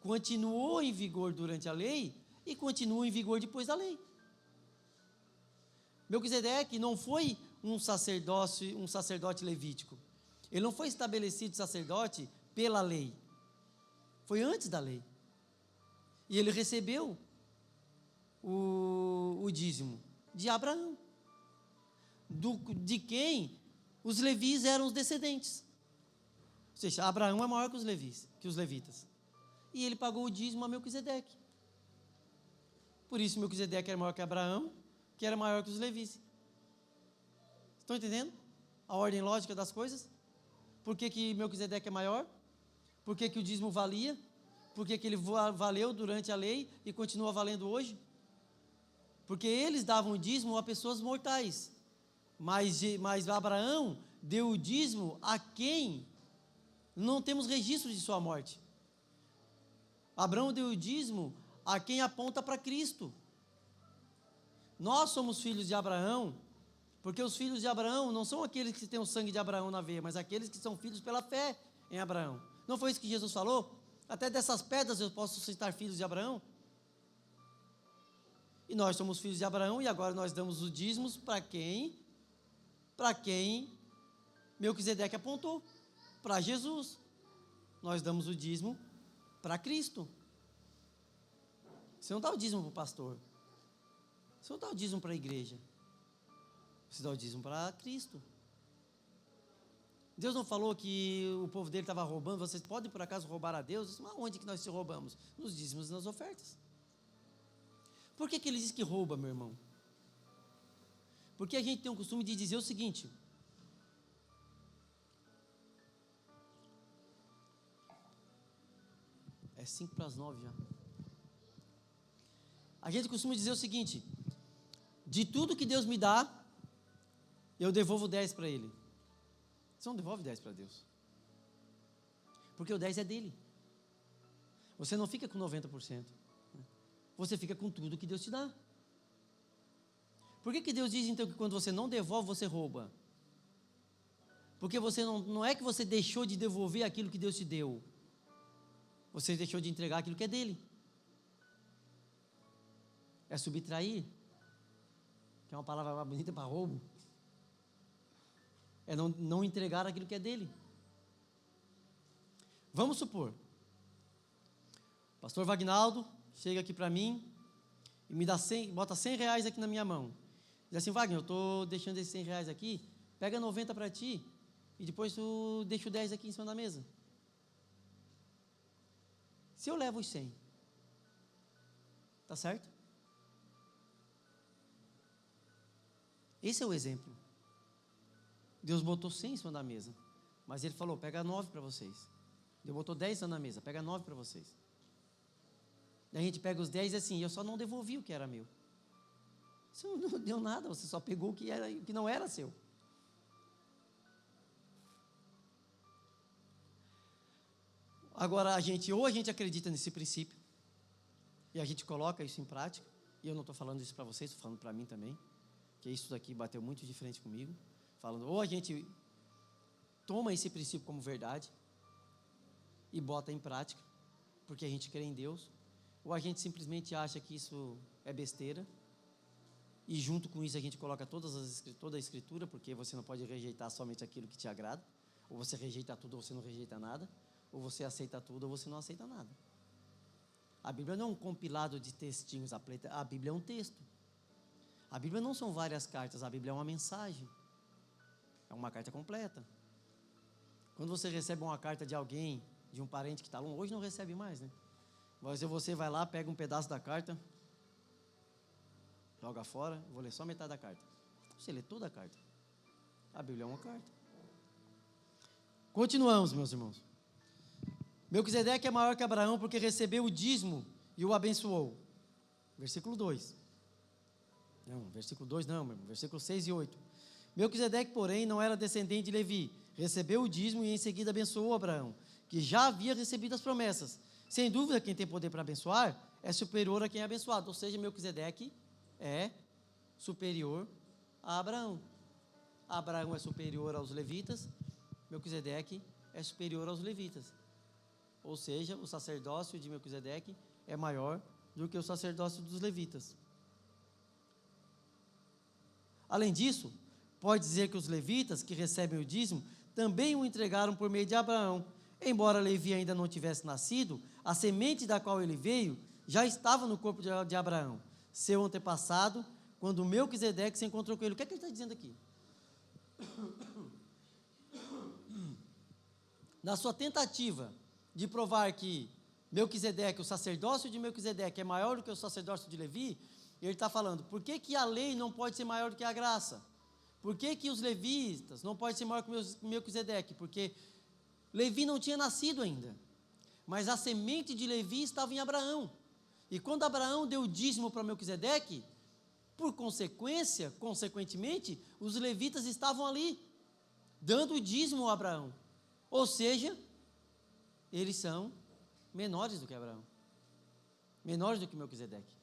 Continuou em vigor durante a lei e continua em vigor depois da lei. Melquisedeque não foi um sacerdote levítico. Ele não foi estabelecido sacerdote pela lei. Foi antes da lei. E ele recebeu o dízimo de Abraão, de quem os levis eram os descendentes. Ou seja, Abraão é maior que os levitas. E ele pagou o dízimo a Melquisedeque. Por isso Melquisedeque era maior que Abraão, que era maior que os levis. Estão entendendo a ordem lógica das coisas? Por que Melquisedeque é maior? Por que o dízimo valia? Por que ele valeu durante a lei e continua valendo hoje? Porque eles davam o dízimo a pessoas mortais. Mas Abraão deu o dízimo a quem não temos registro de sua morte. Abraão deu o dízimo a quem aponta para Cristo. Nós somos filhos de Abraão, porque os filhos de Abraão não são aqueles que têm o sangue de Abraão na veia, mas aqueles que são filhos pela fé em Abraão. Não foi isso que Jesus falou? Até dessas pedras eu posso suscitar filhos de Abraão? E nós somos filhos de Abraão e agora nós damos os dízimos para quem Melquisedeque apontou, para Jesus. Nós damos o dízimo para Cristo. Você não dá o dízimo para o pastor. Você não dá o dízimo para a igreja. Você dá o dízimo para Cristo. Deus não falou que o povo dele estava roubando. Vocês podem por acaso roubar a Deus? Mas onde que nós se roubamos? Nos dízimos e nas ofertas. Por que ele diz que rouba, meu irmão? Porque a gente tem o costume de dizer o seguinte: é 8:55 já. A gente costuma dizer o seguinte: de tudo que Deus me dá, eu devolvo 10 para Ele. Você não devolve 10 para Deus, porque o 10 é dele. Você não fica com 90%, você fica com tudo que Deus te dá. Por que Deus diz então que quando você não devolve, você rouba? Porque você não é que você deixou de devolver aquilo que Deus te deu, você deixou de entregar aquilo que é dele. É subtrair, que é uma palavra mais bonita para roubo. É não entregar aquilo que é dele. Vamos supor, o pastor Vagnaldo chega aqui para mim e me dá bota R$100 aqui na minha mão. Diz assim: Wagner, eu estou deixando esses R$100 aqui, pega 90 para ti e depois tu deixa o 10 aqui em cima da mesa. Se eu levo os 100, tá certo? Esse é o exemplo. Deus botou 100 em cima da mesa, mas Ele falou: pega 9 para vocês. Deus botou 10 na mesa, pega 9 para vocês. Daí a gente pega os 10 assim: eu só não devolvi o que era meu. Você não deu nada, você só pegou o que não era seu. Agora ou a gente acredita nesse princípio e a gente coloca isso em prática, e eu não estou falando isso para vocês, estou falando para mim também, que isso daqui bateu muito de frente comigo, falando, ou a gente toma esse princípio como verdade e bota em prática, porque a gente crê em Deus, ou a gente simplesmente acha que isso é besteira, e junto com isso a gente coloca toda a escritura, porque você não pode rejeitar somente aquilo que te agrada, ou você rejeita tudo ou você não rejeita nada, Ou você aceita tudo, ou você não aceita nada. A Bíblia não é um compilado de textinhos, a Bíblia é um texto. A Bíblia não são várias cartas, a Bíblia é uma mensagem. É uma carta completa. Quando você recebe uma carta de alguém, de um parente que está longe, hoje não recebe mais, né? Mas você vai lá, pega um pedaço da carta, joga fora, vou ler só metade da carta. Você lê toda a carta. A Bíblia é uma carta. Continuamos, meus irmãos. Melquisedeque é maior que Abraão porque recebeu o dízimo e o abençoou. Versículo 2. Não, versículo 2 não, meu irmão, versículo 6 e 8. Melquisedeque, porém, não era descendente de Levi. Recebeu o dízimo e em seguida abençoou Abraão, que já havia recebido as promessas. Sem dúvida, quem tem poder para abençoar é superior a quem é abençoado. Ou seja, Melquisedeque é superior a Abraão. Abraão é superior aos levitas, Melquisedeque é superior aos levitas. Ou seja, o sacerdócio de Melquisedeque é maior do que o sacerdócio dos levitas. Além disso, pode dizer que os levitas que recebem o dízimo também o entregaram por meio de Abraão. Embora Levi ainda não tivesse nascido, a semente da qual ele veio já estava no corpo de Abraão, seu antepassado, quando Melquisedeque se encontrou com ele. O que é que ele está dizendo aqui? Na sua tentativa de provar que Melquisedeque, o sacerdócio de Melquisedeque é maior do que o sacerdócio de Levi, ele está falando, por que que a lei não pode ser maior do que a graça? Por que que os levitas não podem ser maior que Melquisedeque? Porque Levi não tinha nascido ainda, mas a semente de Levi estava em Abraão. E quando Abraão deu o dízimo para Melquisedeque, consequentemente, os levitas estavam ali, dando o dízimo a Abraão. Ou seja, eles são menores do que Abraão, menores do que Melquisedeque.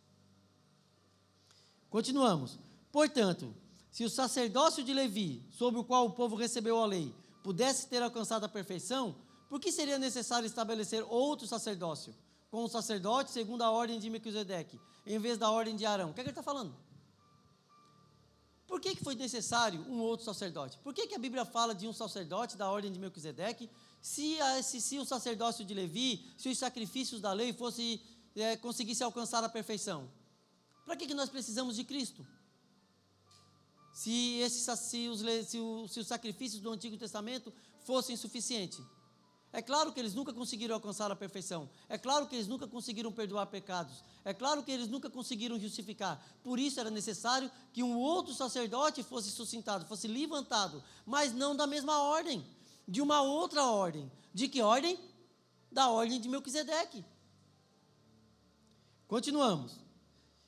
Continuamos. Portanto, se o sacerdócio de Levi, sob o qual o povo recebeu a lei, pudesse ter alcançado a perfeição, por que seria necessário estabelecer outro sacerdócio, com o sacerdote segundo a ordem de Melquisedeque, em vez da ordem de Arão? O que é que ele está falando? Por que foi necessário um outro sacerdote? Por que a Bíblia fala de um sacerdote da ordem de Melquisedeque, se o sacerdócio de Levi, se os sacrifícios da lei conseguissem alcançar a perfeição? Para que nós precisamos de Cristo? Se os sacrifícios do Antigo Testamento fossem suficientes. É claro que eles nunca conseguiram alcançar a perfeição. É claro que eles nunca conseguiram perdoar pecados. É claro que eles nunca conseguiram justificar. Por isso era necessário que um outro sacerdote fosse suscitado, fosse levantado, mas não da mesma ordem, de uma outra ordem. De que ordem? Da ordem de Melquisedeque. Continuamos.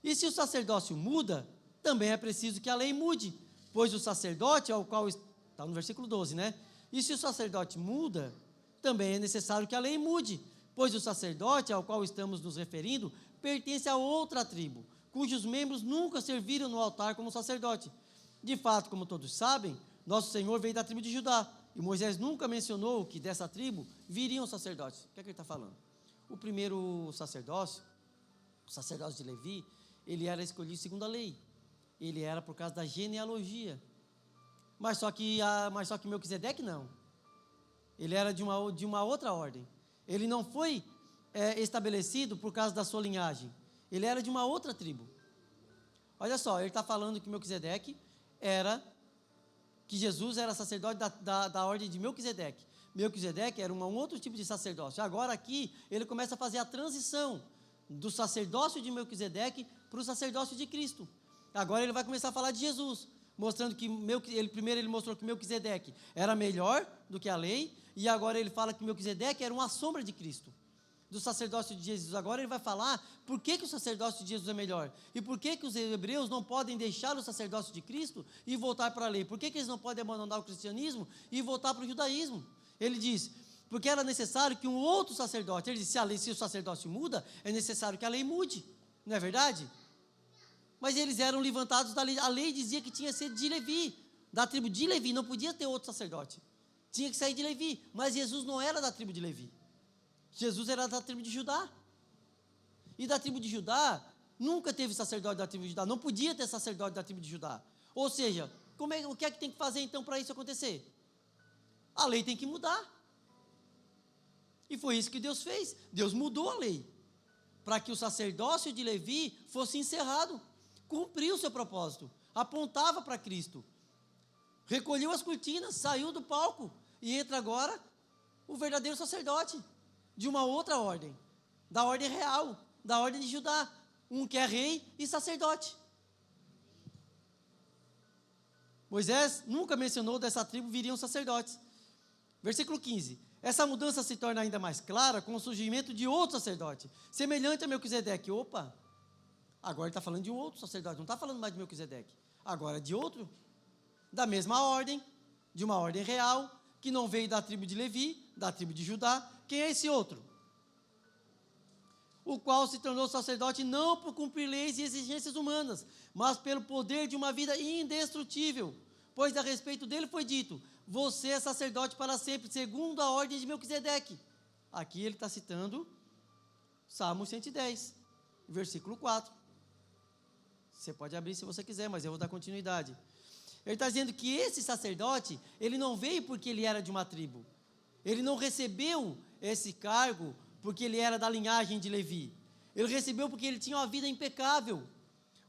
E se o sacerdócio muda, também é preciso que a lei mude, pois o sacerdote ao qual... Está no versículo 12, né? E se o sacerdote muda, também é necessário que a lei mude, pois o sacerdote ao qual estamos nos referindo pertence a outra tribo, cujos membros nunca serviram no altar como sacerdote. De fato, como todos sabem, nosso Senhor veio da tribo de Judá, e Moisés nunca mencionou que dessa tribo viriam sacerdotes. O que é que ele está falando? O primeiro sacerdócio, o sacerdócio de Levi, ele era escolhido segundo a lei. Ele era por causa da genealogia. Mas só que Melquisedeque não. Ele era de uma outra ordem. Ele não foi estabelecido por causa da sua linhagem. Ele era de uma outra tribo. Olha só, ele está falando que Melquisedeque que Jesus era sacerdote da ordem de Melquisedeque. Melquisedeque era um outro tipo de sacerdócio. Agora aqui, ele começa a fazer a transição do sacerdócio de Melquisedeque para o sacerdócio de Cristo. Agora ele vai começar a falar de Jesus, mostrando que ele mostrou que Melquisedeque era melhor do que a lei, e agora ele fala que Melquisedeque era uma sombra de Cristo, do sacerdócio de Jesus. Agora ele vai falar por que o sacerdócio de Jesus é melhor, e por que os hebreus não podem deixar o sacerdócio de Cristo e voltar para a lei, por que eles não podem abandonar o cristianismo e voltar para o judaísmo. Ele diz, porque era necessário que um outro sacerdote, ele disse, se o sacerdócio muda, é necessário que a lei mude, não é verdade? Mas eles eram levantados da lei. A lei dizia que tinha que ser de Levi, da tribo de Levi, não podia ter outro sacerdote. Tinha que sair de Levi, mas Jesus não era da tribo de Levi. Jesus era da tribo de Judá. E da tribo de Judá, nunca teve sacerdote da tribo de Judá, não podia ter sacerdote da tribo de Judá. Ou seja, o que é que tem que fazer então para isso acontecer? A lei tem que mudar. E foi isso que Deus fez. Deus mudou a lei para que o sacerdócio de Levi fosse encerrado. Cumpriu o seu propósito. Apontava para Cristo. Recolheu as cortinas, saiu do palco e entra agora o verdadeiro sacerdote de uma outra ordem, da ordem real, da ordem de Judá, um que é rei e sacerdote. Moisés nunca mencionou dessa tribo viriam sacerdotes. Versículo 15. Essa mudança se torna ainda mais clara com o surgimento de outro sacerdote, semelhante a Melquisedeque. Opa, agora ele está falando de um outro sacerdote, não está falando mais de Melquisedeque, agora de outro, da mesma ordem, de uma ordem real, que não veio da tribo de Levi, da tribo de Judá. Quem é esse outro? O qual se tornou sacerdote não por cumprir leis e exigências humanas, mas pelo poder de uma vida indestrutível, pois a respeito dele foi dito: você é sacerdote para sempre, segundo a ordem de Melquisedeque. Aqui ele está citando Salmo 110, versículo 4. Você pode abrir se você quiser, mas eu vou dar continuidade. Ele está dizendo que esse sacerdote, ele não veio porque ele era de uma tribo. Ele não recebeu esse cargo porque ele era da linhagem de Levi. Ele recebeu porque ele tinha uma vida impecável,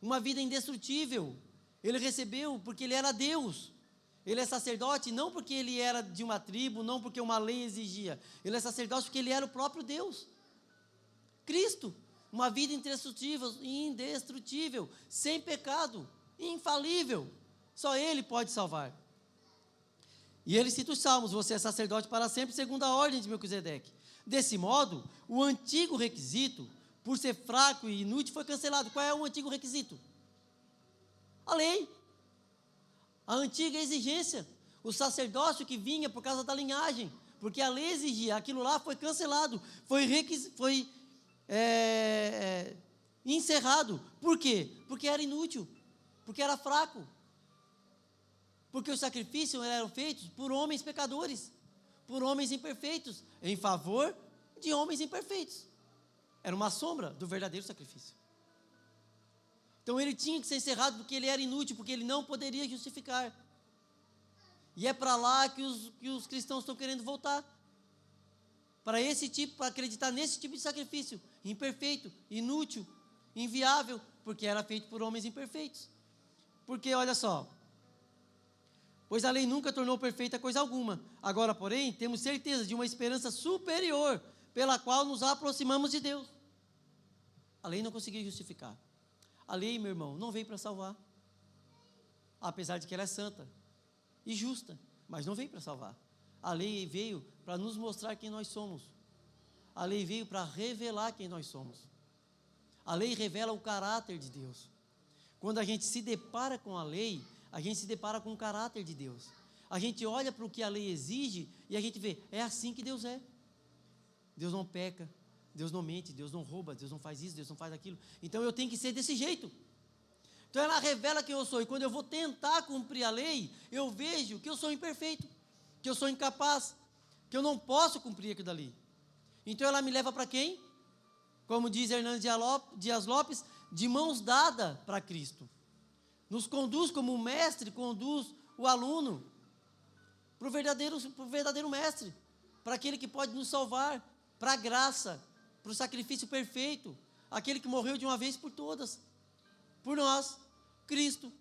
uma vida indestrutível. Ele recebeu porque ele era Deus. Ele é sacerdote não porque ele era de uma tribo, não porque uma lei exigia. Ele é sacerdote porque ele era o próprio Deus. Cristo, uma vida indestrutível, sem pecado, infalível. Só Ele pode salvar. E ele cita os Salmos: você é sacerdote para sempre, segundo a ordem de Melquisedeque. Desse modo, o antigo requisito, por ser fraco e inútil, foi cancelado. Qual é o antigo requisito? A lei. A antiga exigência. O sacerdócio que vinha por causa da linhagem, porque a lei exigia, aquilo lá foi cancelado, foi encerrado. Por quê? Porque era inútil, porque era fraco. Porque os sacrifícios eram feitos por homens pecadores, por homens imperfeitos, em favor de homens imperfeitos. Era uma sombra do verdadeiro sacrifício. Então ele tinha que ser encerrado porque ele era inútil, porque ele não poderia justificar. E é para lá que os cristãos estão querendo voltar. Para acreditar nesse tipo de sacrifício, imperfeito, inútil, inviável, porque era feito por homens imperfeitos. Porque, olha só, pois a lei nunca tornou perfeita coisa alguma. Agora, porém, temos certeza de uma esperança superior, pela qual nos aproximamos de Deus. A lei não conseguiu justificar. A lei, meu irmão, não veio para salvar. Apesar de que ela é santa e justa, mas não veio para salvar. A lei veio para nos mostrar quem nós somos. A lei veio para revelar quem nós somos. A lei revela o caráter de Deus. Quando a gente se depara com a lei, a gente se depara com o caráter de Deus. A gente olha para o que a lei exige e a gente vê, é assim que Deus é. Deus não peca, Deus não mente, Deus não rouba, Deus não faz isso, Deus não faz aquilo. Então eu tenho que ser desse jeito. Então ela revela quem eu sou. E quando eu vou tentar cumprir a lei, eu vejo que eu sou imperfeito, que eu sou incapaz, que eu não posso cumprir aquilo dali. Então ela me leva para quem? Como diz Hernandes Dias Lopes, de mãos dadas para Cristo. Nos conduz como o mestre conduz o aluno para o verdadeiro mestre, para aquele que pode nos salvar, para a graça, para o sacrifício perfeito, aquele que morreu de uma vez por todas, por nós, Cristo,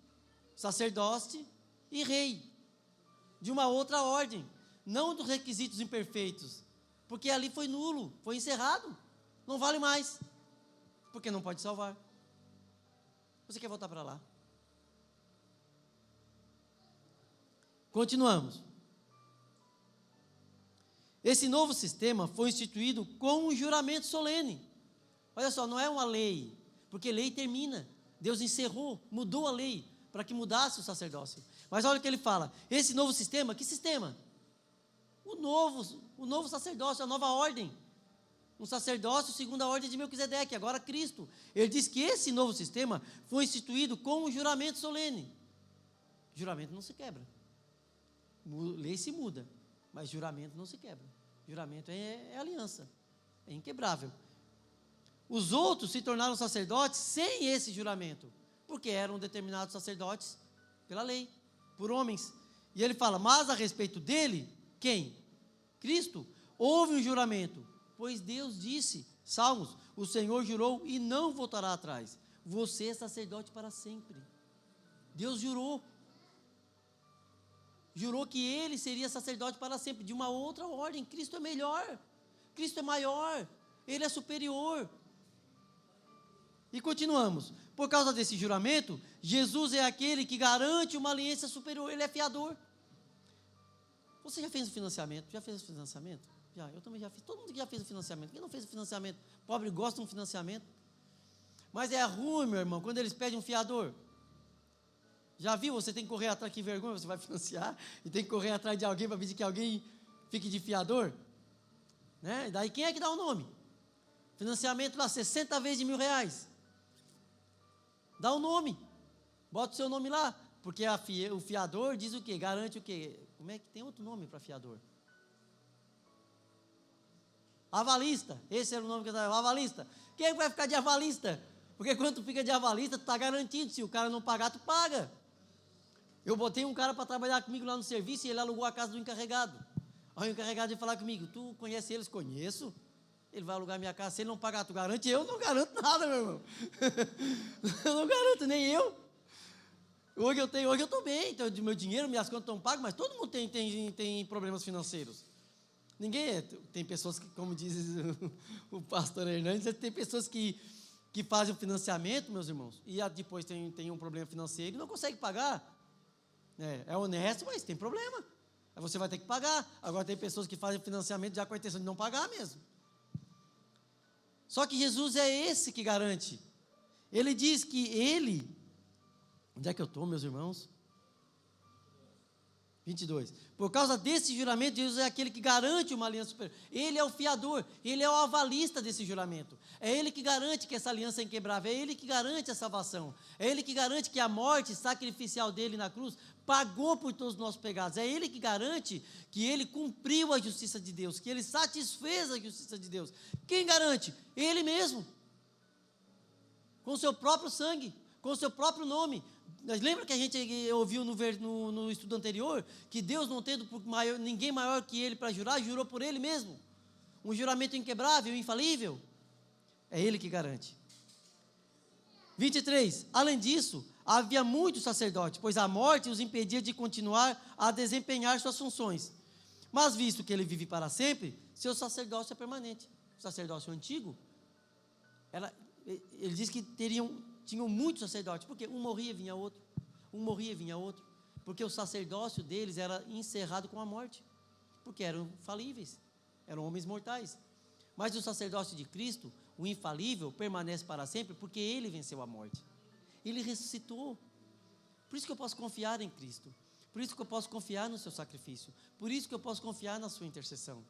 sacerdote e rei, de uma outra ordem, não dos requisitos imperfeitos, porque ali foi nulo, foi encerrado, não vale mais, porque não pode salvar. Você quer voltar para lá? Continuamos. Esse novo sistema foi instituído com um juramento solene. Olha só, não é uma lei, porque lei termina. Deus encerrou, mudou a lei para que mudasse o sacerdócio. Mas olha o que ele fala. Esse novo sistema, que sistema? O novo sacerdócio, a nova ordem. Um sacerdócio segundo a ordem de Melquisedeque, agora Cristo. Ele diz que esse novo sistema foi instituído com um juramento solene. Juramento não se quebra. Lei se muda, mas juramento não se quebra. Juramento é aliança, é inquebrável. Os outros se tornaram sacerdotes sem esse juramento, porque eram determinados sacerdotes pela lei, por homens. E ele fala, mas a respeito dele, quem? Cristo. Houve um juramento, Pois Deus disse, Salmos, o Senhor jurou e não voltará atrás. Você é sacerdote para sempre. Deus jurou. Jurou que ele seria sacerdote para sempre, de uma outra ordem. Cristo é melhor, Cristo é maior, ele é superior. E continuamos. Por causa desse juramento, Jesus é aquele que garante uma aliança superior, ele é fiador. Você já fez o financiamento? Já fez o financiamento? Já, eu também já fiz. Todo mundo já fez o financiamento. Quem não fez o financiamento? Pobre gosta de um financiamento. Mas é ruim, meu irmão, quando eles pedem um fiador. Já viu? Você tem que correr atrás, que vergonha, você vai financiar e tem que correr atrás de alguém para pedir que alguém fique de fiador. Né? Daí quem é que dá o nome? Financiamento lá, 60 vezes de R$1.000. Dá o nome. Bota o seu nome lá. Porque o fiador diz o quê? Garante o quê? Como é que tem outro nome para fiador? Avalista. Esse era o nome que eu dava. Avalista. Quem é que vai ficar de avalista? Porque quando tu fica de avalista, tu está garantido. Se o cara não pagar, tu paga. Eu botei um cara para trabalhar comigo lá no serviço e ele alugou a casa do encarregado. Aí o encarregado veio falar comigo, tu conhece eles? Conheço. Ele vai alugar minha casa, se ele não pagar, tu garante? Eu não garanto nada, meu irmão. Eu não garanto, nem eu. Hoje eu estou bem, então, de meu dinheiro, minhas contas estão pagas, mas todo mundo tem problemas financeiros. Ninguém tem pessoas que, como diz o pastor Hernandes, tem pessoas que fazem o financiamento, meus irmãos, e depois tem um problema financeiro e não consegue pagar. É honesto, mas tem problema. Aí você vai ter que pagar. Agora tem pessoas que fazem financiamento já com a intenção de não pagar mesmo. Só que Jesus é esse que garante. Ele diz que ele... Onde é que eu estou, meus irmãos? 22. Por causa desse juramento, Jesus é aquele que garante uma aliança superior. Ele é o fiador, ele é o avalista desse juramento. É ele que garante que essa aliança é inquebrável, é ele que garante a salvação. É ele que garante que a morte sacrificial dele na cruz pagou por todos os nossos pecados. É ele que garante que ele cumpriu a justiça de Deus, que ele satisfez a justiça de Deus. Quem garante? Ele mesmo. Com o seu próprio sangue, com o seu próprio nome. Lembra que a gente ouviu no estudo anterior, que Deus, não tendo ninguém maior que ele para jurar, jurou por ele mesmo. Um juramento inquebrável, infalível. É ele que garante. 23. Além disso, havia muitos sacerdotes, pois a morte os impedia de continuar a desempenhar suas funções. Mas visto que ele vive para sempre, seu sacerdócio é permanente. O sacerdócio antigo, ele diz que tinham muitos sacerdotes, porque um morria e vinha outro, porque o sacerdócio deles era encerrado com a morte, porque eram falíveis, eram homens mortais. Mas o sacerdócio de Cristo, o infalível, permanece para sempre, porque ele venceu a morte, ele ressuscitou. Por isso que eu posso confiar em Cristo, por isso que eu posso confiar no seu sacrifício, por isso que eu posso confiar na sua intercessão,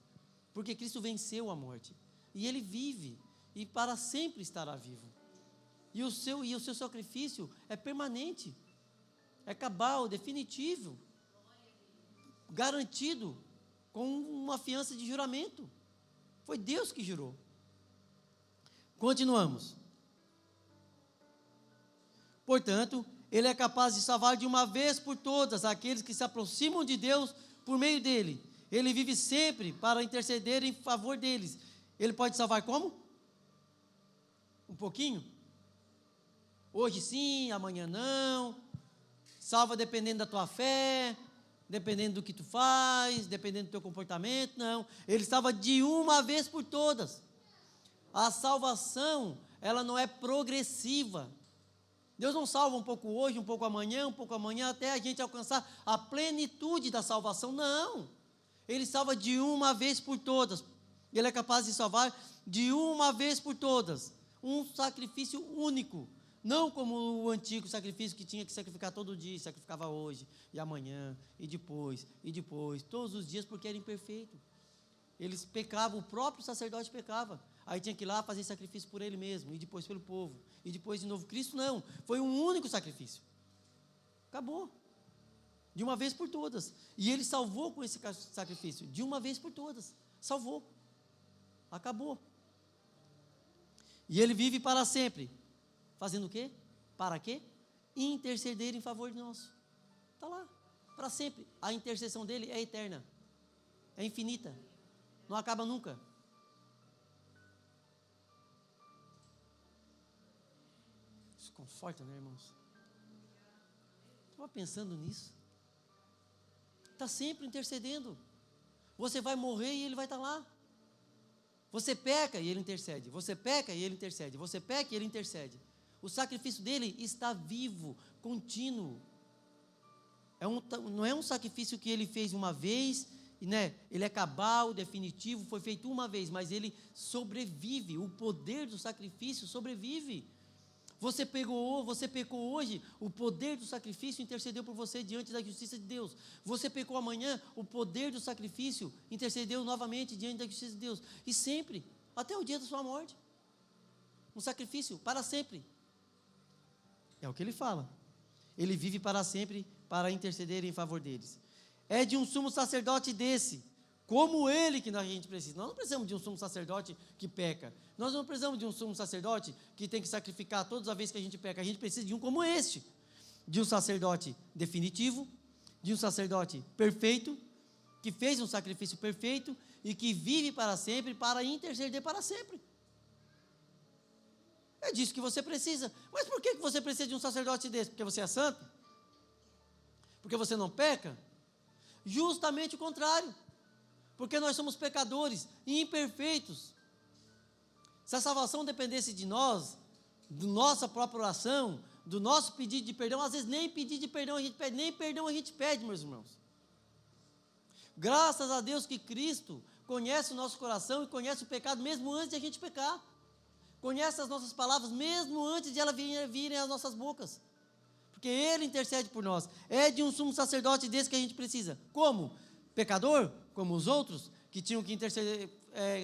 porque Cristo venceu a morte, e ele vive, e para sempre estará vivo. E o seu sacrifício é permanente, é cabal, definitivo, garantido, com uma fiança de juramento. Foi Deus que jurou. Continuamos. Portanto, ele é capaz de salvar de uma vez por todas aqueles que se aproximam de Deus por meio dele. Ele vive sempre para interceder em favor deles. Ele pode salvar como? Um pouquinho? Hoje sim, amanhã não. Salva dependendo da tua fé, dependendo do que tu faz, dependendo do teu comportamento. Não, ele salva de uma vez por todas. A salvação, ela não é progressiva. Deus não salva um pouco hoje, um pouco amanhã, até a gente alcançar a plenitude da salvação. Não, ele salva de uma vez por todas. Ele é capaz de salvar de uma vez por todas. Um sacrifício único. Não como o antigo sacrifício que tinha que sacrificar todo dia, sacrificava hoje, e amanhã, e depois, todos os dias, porque era imperfeito. Eles pecavam, o próprio sacerdote pecava. Aí tinha que ir lá fazer sacrifício por ele mesmo, e depois pelo povo, e depois de novo. Cristo não, foi um único sacrifício. Acabou. De uma vez por todas. E ele salvou com esse sacrifício, de uma vez por todas. Salvou. Acabou. E ele vive para sempre. Fazendo o quê? Para quê? Interceder em favor de nós. Está lá, para sempre. A intercessão dele é eterna, é infinita, não acaba nunca. Isso conforta, né, irmãos? Estava pensando nisso. Está sempre intercedendo. Você vai morrer e ele vai estar lá. Você peca e ele intercede. Você peca e ele intercede. Você peca e ele intercede. O sacrifício dele está vivo, contínuo. Não é um sacrifício que ele fez uma vez, né? Ele é cabal, definitivo, foi feito uma vez, mas ele sobrevive. O poder do sacrifício sobrevive. Você pecou hoje, o poder do sacrifício intercedeu por você diante da justiça de Deus. Você pecou amanhã, o poder do sacrifício intercedeu novamente diante da justiça de Deus. E sempre, até o dia da sua morte. Um sacrifício para sempre. É o que ele fala. Ele vive para sempre para interceder em favor deles. É de um sumo sacerdote desse, como ele, que a gente precisa. Nós não precisamos de um sumo sacerdote que peca. Nós não precisamos de um sumo sacerdote que tem que sacrificar todas as vezes que a gente peca. A gente precisa de um como este. De um sacerdote definitivo, de um sacerdote perfeito, que fez um sacrifício perfeito e que vive para sempre, para interceder para sempre. É disso que você precisa. Mas por que você precisa de um sacerdote desse? Porque você é santo? Porque você não peca? Justamente o contrário. Porque nós somos pecadores e imperfeitos. Se a salvação dependesse de nós, da nossa própria oração, do nosso pedido de perdão, às vezes nem pedido de perdão a gente pede, nem perdão a gente pede, meus irmãos. Graças a Deus que Cristo conhece o nosso coração e conhece o pecado mesmo antes de a gente pecar. Conhece as nossas palavras mesmo antes de elas virem às nossas bocas. Porque Ele intercede por nós. É de um sumo sacerdote desse que a gente precisa. Como? Pecador? Como os outros? Que tinham que interceder,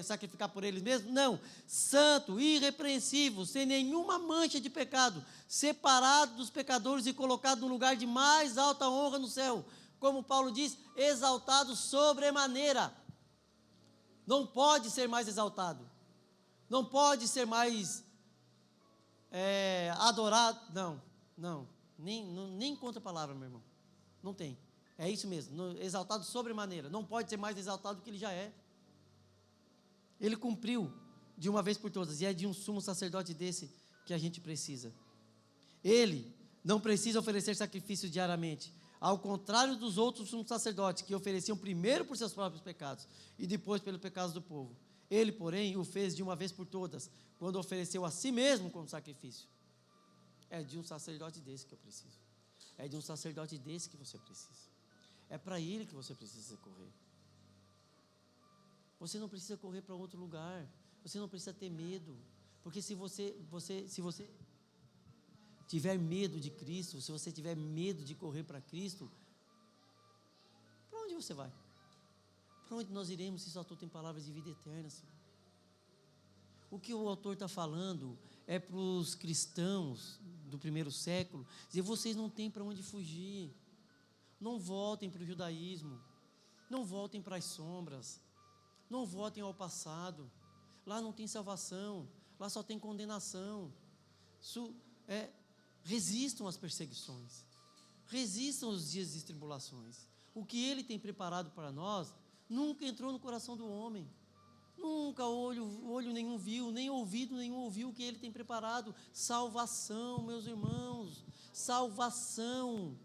sacrificar por eles mesmos? Não. Santo, irrepreensível, sem nenhuma mancha de pecado, separado dos pecadores e colocado no lugar de mais alta honra no céu. Como Paulo diz, exaltado sobremaneira. Não pode ser mais exaltado. Não pode ser mais adorado. Não. Nem contra a palavra, meu irmão. Não tem. É isso mesmo. Exaltado sobremaneira. Não pode ser mais exaltado do que ele já é. Ele cumpriu de uma vez por todas. E é de um sumo sacerdote desse que a gente precisa. Ele não precisa oferecer sacrifício diariamente. Ao contrário dos outros sumos sacerdotes, que ofereciam primeiro por seus próprios pecados e depois pelos pecados do povo. Ele, porém, o fez de uma vez por todas, quando ofereceu a si mesmo como sacrifício. É de um sacerdote desse que eu preciso. É de um sacerdote desse que você precisa. É para ele que você precisa correr. Você não precisa correr para outro lugar. Você não precisa ter medo. Porque se você tiver medo de Cristo, se você tiver medo de correr para Cristo, para onde você vai? Para onde nós iremos se só tu tem palavras de vida eterna, Senhor? O que o autor está falando é para os cristãos do primeiro século, dizer, vocês não têm para onde fugir, não voltem para o judaísmo, não voltem para as sombras, não voltem ao passado, lá não tem salvação, lá só tem condenação. Resistam às perseguições, resistam aos dias de tribulações. O que Ele tem preparado para nós nunca entrou no coração do homem. Nunca olho nenhum viu, nem ouvido nenhum ouviu o que Ele tem preparado. Salvação, meus irmãos, salvação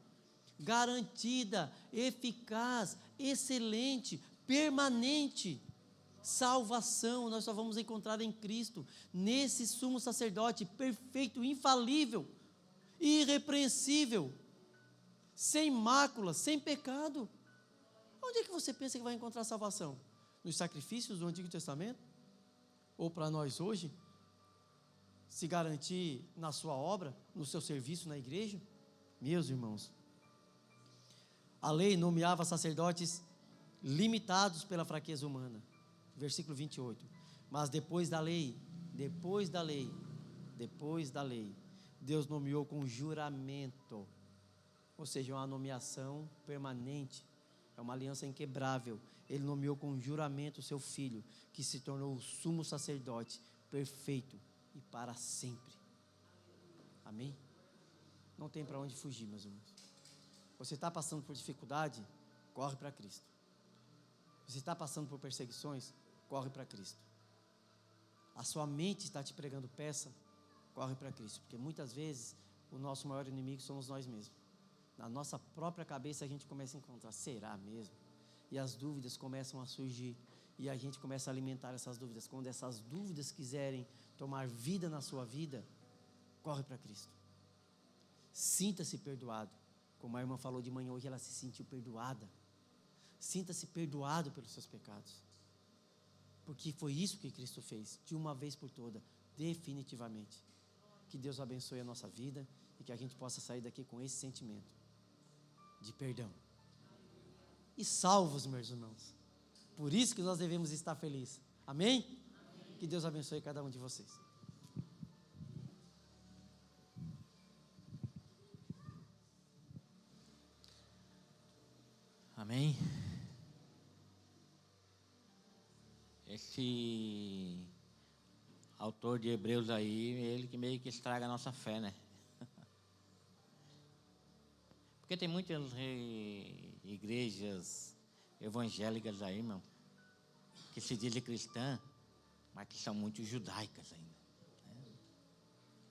garantida, eficaz, excelente, permanente. Salvação nós só vamos encontrar em Cristo, nesse sumo sacerdote perfeito, infalível, irrepreensível, sem mácula, sem pecado. Onde é que você pensa que vai encontrar salvação? Nos sacrifícios do Antigo Testamento? Ou para nós hoje? Se garantir na sua obra, no seu serviço na igreja? Meus irmãos, a lei nomeava sacerdotes limitados pela fraqueza humana. Versículo 28. Mas depois da lei, Deus nomeou com juramento, ou seja, uma nomeação permanente, é uma aliança inquebrável. Ele nomeou com juramento o seu filho, que se tornou o sumo sacerdote perfeito e para sempre. Amém? Não tem para onde fugir, meus irmãos. Você está passando por dificuldade? Corre para Cristo. Você está passando por perseguições? Corre para Cristo. A sua mente está te pregando peça? corre para Cristo, porque muitas vezes o nosso maior inimigo somos nós mesmos. Na nossa própria cabeça a gente começa a encontrar, será mesmo? E as dúvidas começam a surgir, e a gente começa a alimentar essas dúvidas. Quando essas dúvidas quiserem tomar vida na sua vida, corre para Cristo. Sinta-se perdoado. Como a irmã falou de manhã hoje, ela se sentiu perdoada. Sinta-se perdoado pelos seus pecados. Porque foi isso que Cristo fez, de uma vez por toda, definitivamente. Que Deus abençoe a nossa vida e que a gente possa sair daqui com esse sentimento de perdão. E salvos, meus irmãos. Por isso que nós devemos estar felizes. Amém? Amém. Que Deus abençoe cada um de vocês. Amém? Esse autor de Hebreus aí, ele que meio que estraga a nossa fé, né? Porque tem muitas igrejas evangélicas aí, irmão, que se dizem cristã, mas que são muito judaicas ainda. Né?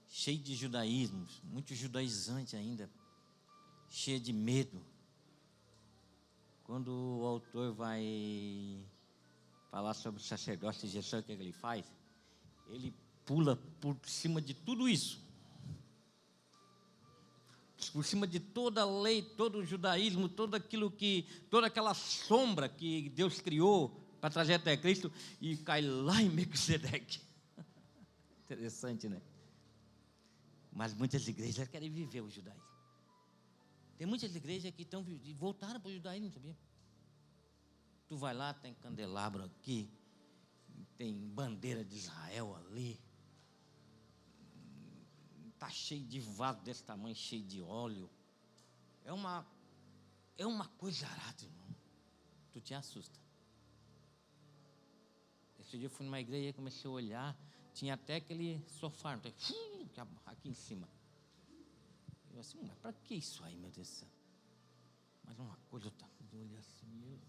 Cheio de judaísmos, muito judaizante ainda, cheio de medo. Quando o autor vai falar sobre o sacerdócio de Jesus, sabe o que ele faz? Ele pula por cima de tudo isso. Por cima de toda a lei, todo o judaísmo, toda aquela sombra que Deus criou para trazer até Cristo, e cai lá em Melquisedeque. Interessante, né? Mas muitas igrejas querem viver o judaísmo. Tem muitas igrejas que voltaram para o judaísmo, sabia? Tu vai lá, tem candelabro aqui, tem bandeira de Israel ali, está cheio de vaso desse tamanho, cheio de óleo. É uma coisa arada, irmão. Tu te assusta. Esse dia eu fui numa igreja e comecei a olhar, tinha até aquele sofá, aqui em cima. Eu assim, mas para que isso aí, meu Deus do céu? Mas uma coisa, eu olhei assim, meu Deus.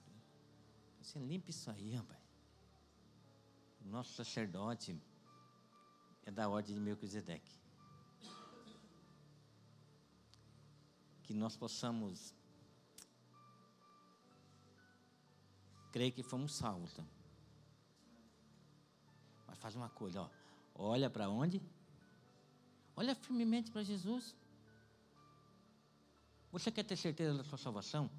Você limpa isso aí, rapaz. O nosso sacerdote é da ordem de Melquisedeque. Que nós possamos crer que fomos salvos. Tá? Mas faz uma coisa, ó. Olha para onde? Olha firmemente para Jesus. Você quer ter certeza da sua salvação?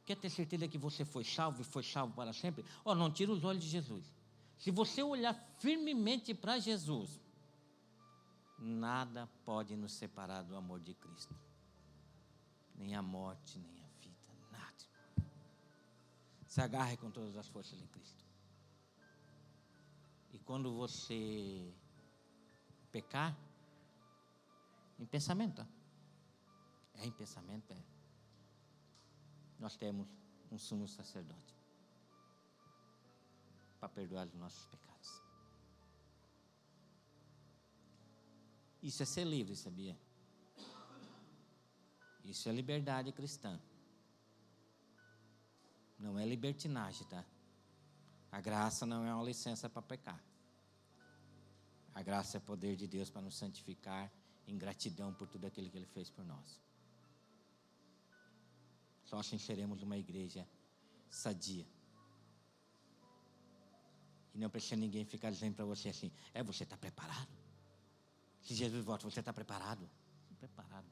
Quer ter certeza que você foi salvo e foi salvo para sempre? Não tira os olhos de Jesus. Se você olhar firmemente para Jesus, nada pode nos separar do amor de Cristo. Nem a morte, nem a vida, nada. Se agarre com todas as forças em Cristo. E quando você pecar, em pensamento, em pensamento, nós temos um sumo sacerdote para perdoar os nossos pecados. Isso é ser livre, sabia? Isso é liberdade cristã. Não é libertinagem, tá? A graça não é uma licença para pecar. A graça é poder de Deus para nos santificar em gratidão por tudo aquilo que Ele fez por nós. Só assim seremos uma igreja sadia. E não precisa ninguém ficar dizendo para você assim, você está preparado? Se Jesus volta, você está preparado? Preparado.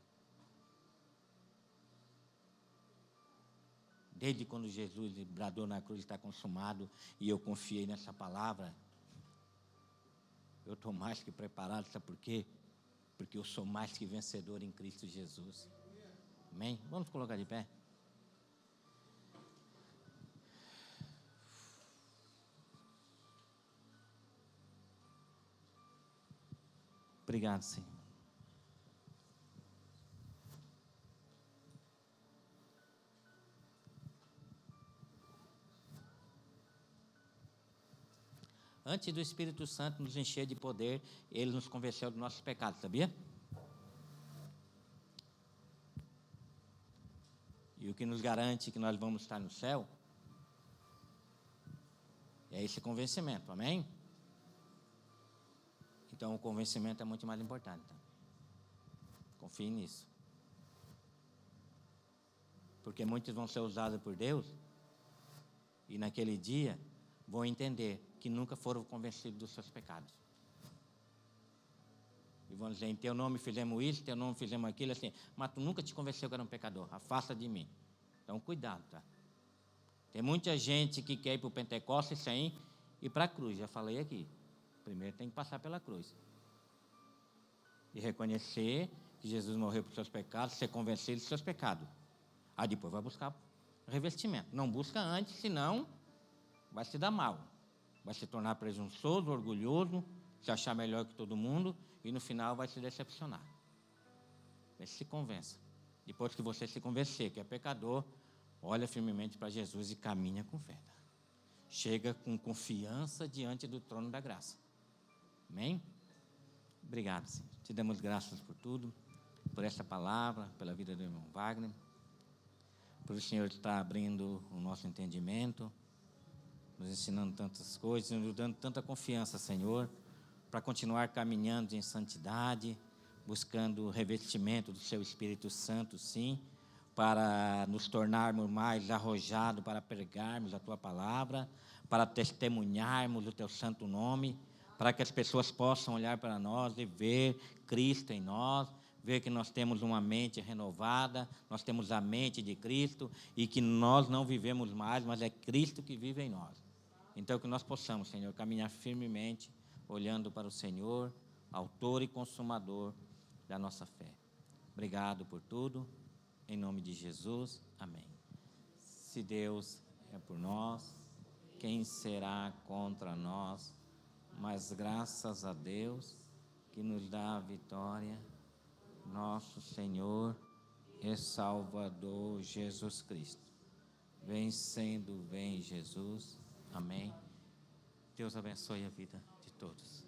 Desde quando Jesus bradou na cruz, está consumado, e eu confiei nessa palavra, eu estou mais que preparado, sabe por quê? Porque eu sou mais que vencedor em Cristo Jesus. Amém? Vamos colocar de pé? Obrigado, Senhor. Antes do Espírito Santo nos encher de poder, Ele nos convenceu dos nossos pecados, sabia? E o que nos garante que nós vamos estar no céu é esse convencimento, amém? Então, o convencimento é muito mais importante. Tá? Confie nisso. Porque muitos vão ser usados por Deus e naquele dia vão entender que nunca foram convencidos dos seus pecados. E vão dizer, em teu nome fizemos isso, em teu nome fizemos aquilo, assim, mas tu nunca te convenceu que era um pecador, afasta de mim. Então, cuidado, tá? Tem muita gente que quer ir para o Pentecostes sem ir para a cruz, já falei aqui. Primeiro tem que passar pela cruz. E reconhecer que Jesus morreu por seus pecados, ser convencido dos seus pecados. Aí depois vai buscar revestimento. Não busca antes, senão vai se dar mal. Vai se tornar presunçoso, orgulhoso, se achar melhor que todo mundo e no final vai se decepcionar. Mas se convença. Depois que você se convencer que é pecador, olha firmemente para Jesus e caminha com fé. Tá? Chega com confiança diante do trono da graça. Amém? Obrigado, Senhor. Te damos graças por tudo, por essa palavra, pela vida do irmão Wagner, por o Senhor estar abrindo o nosso entendimento, nos ensinando tantas coisas, nos dando tanta confiança, Senhor, para continuar caminhando em santidade, buscando o revestimento do Seu Espírito Santo, sim, para nos tornarmos mais arrojados para pregarmos a Tua palavra, para testemunharmos o Teu santo nome, para que as pessoas possam olhar para nós e ver Cristo em nós, ver que nós temos uma mente renovada, nós temos a mente de Cristo e que nós não vivemos mais, mas é Cristo que vive em nós. Então, que nós possamos, Senhor, caminhar firmemente, olhando para o Senhor, autor e consumador da nossa fé. Obrigado por tudo, em nome de Jesus, amém. Se Deus é por nós, quem será contra nós? Mas graças a Deus que nos dá a vitória, nosso Senhor e Salvador Jesus Cristo. Vencendo, vem Jesus. Amém. Deus abençoe a vida de todos.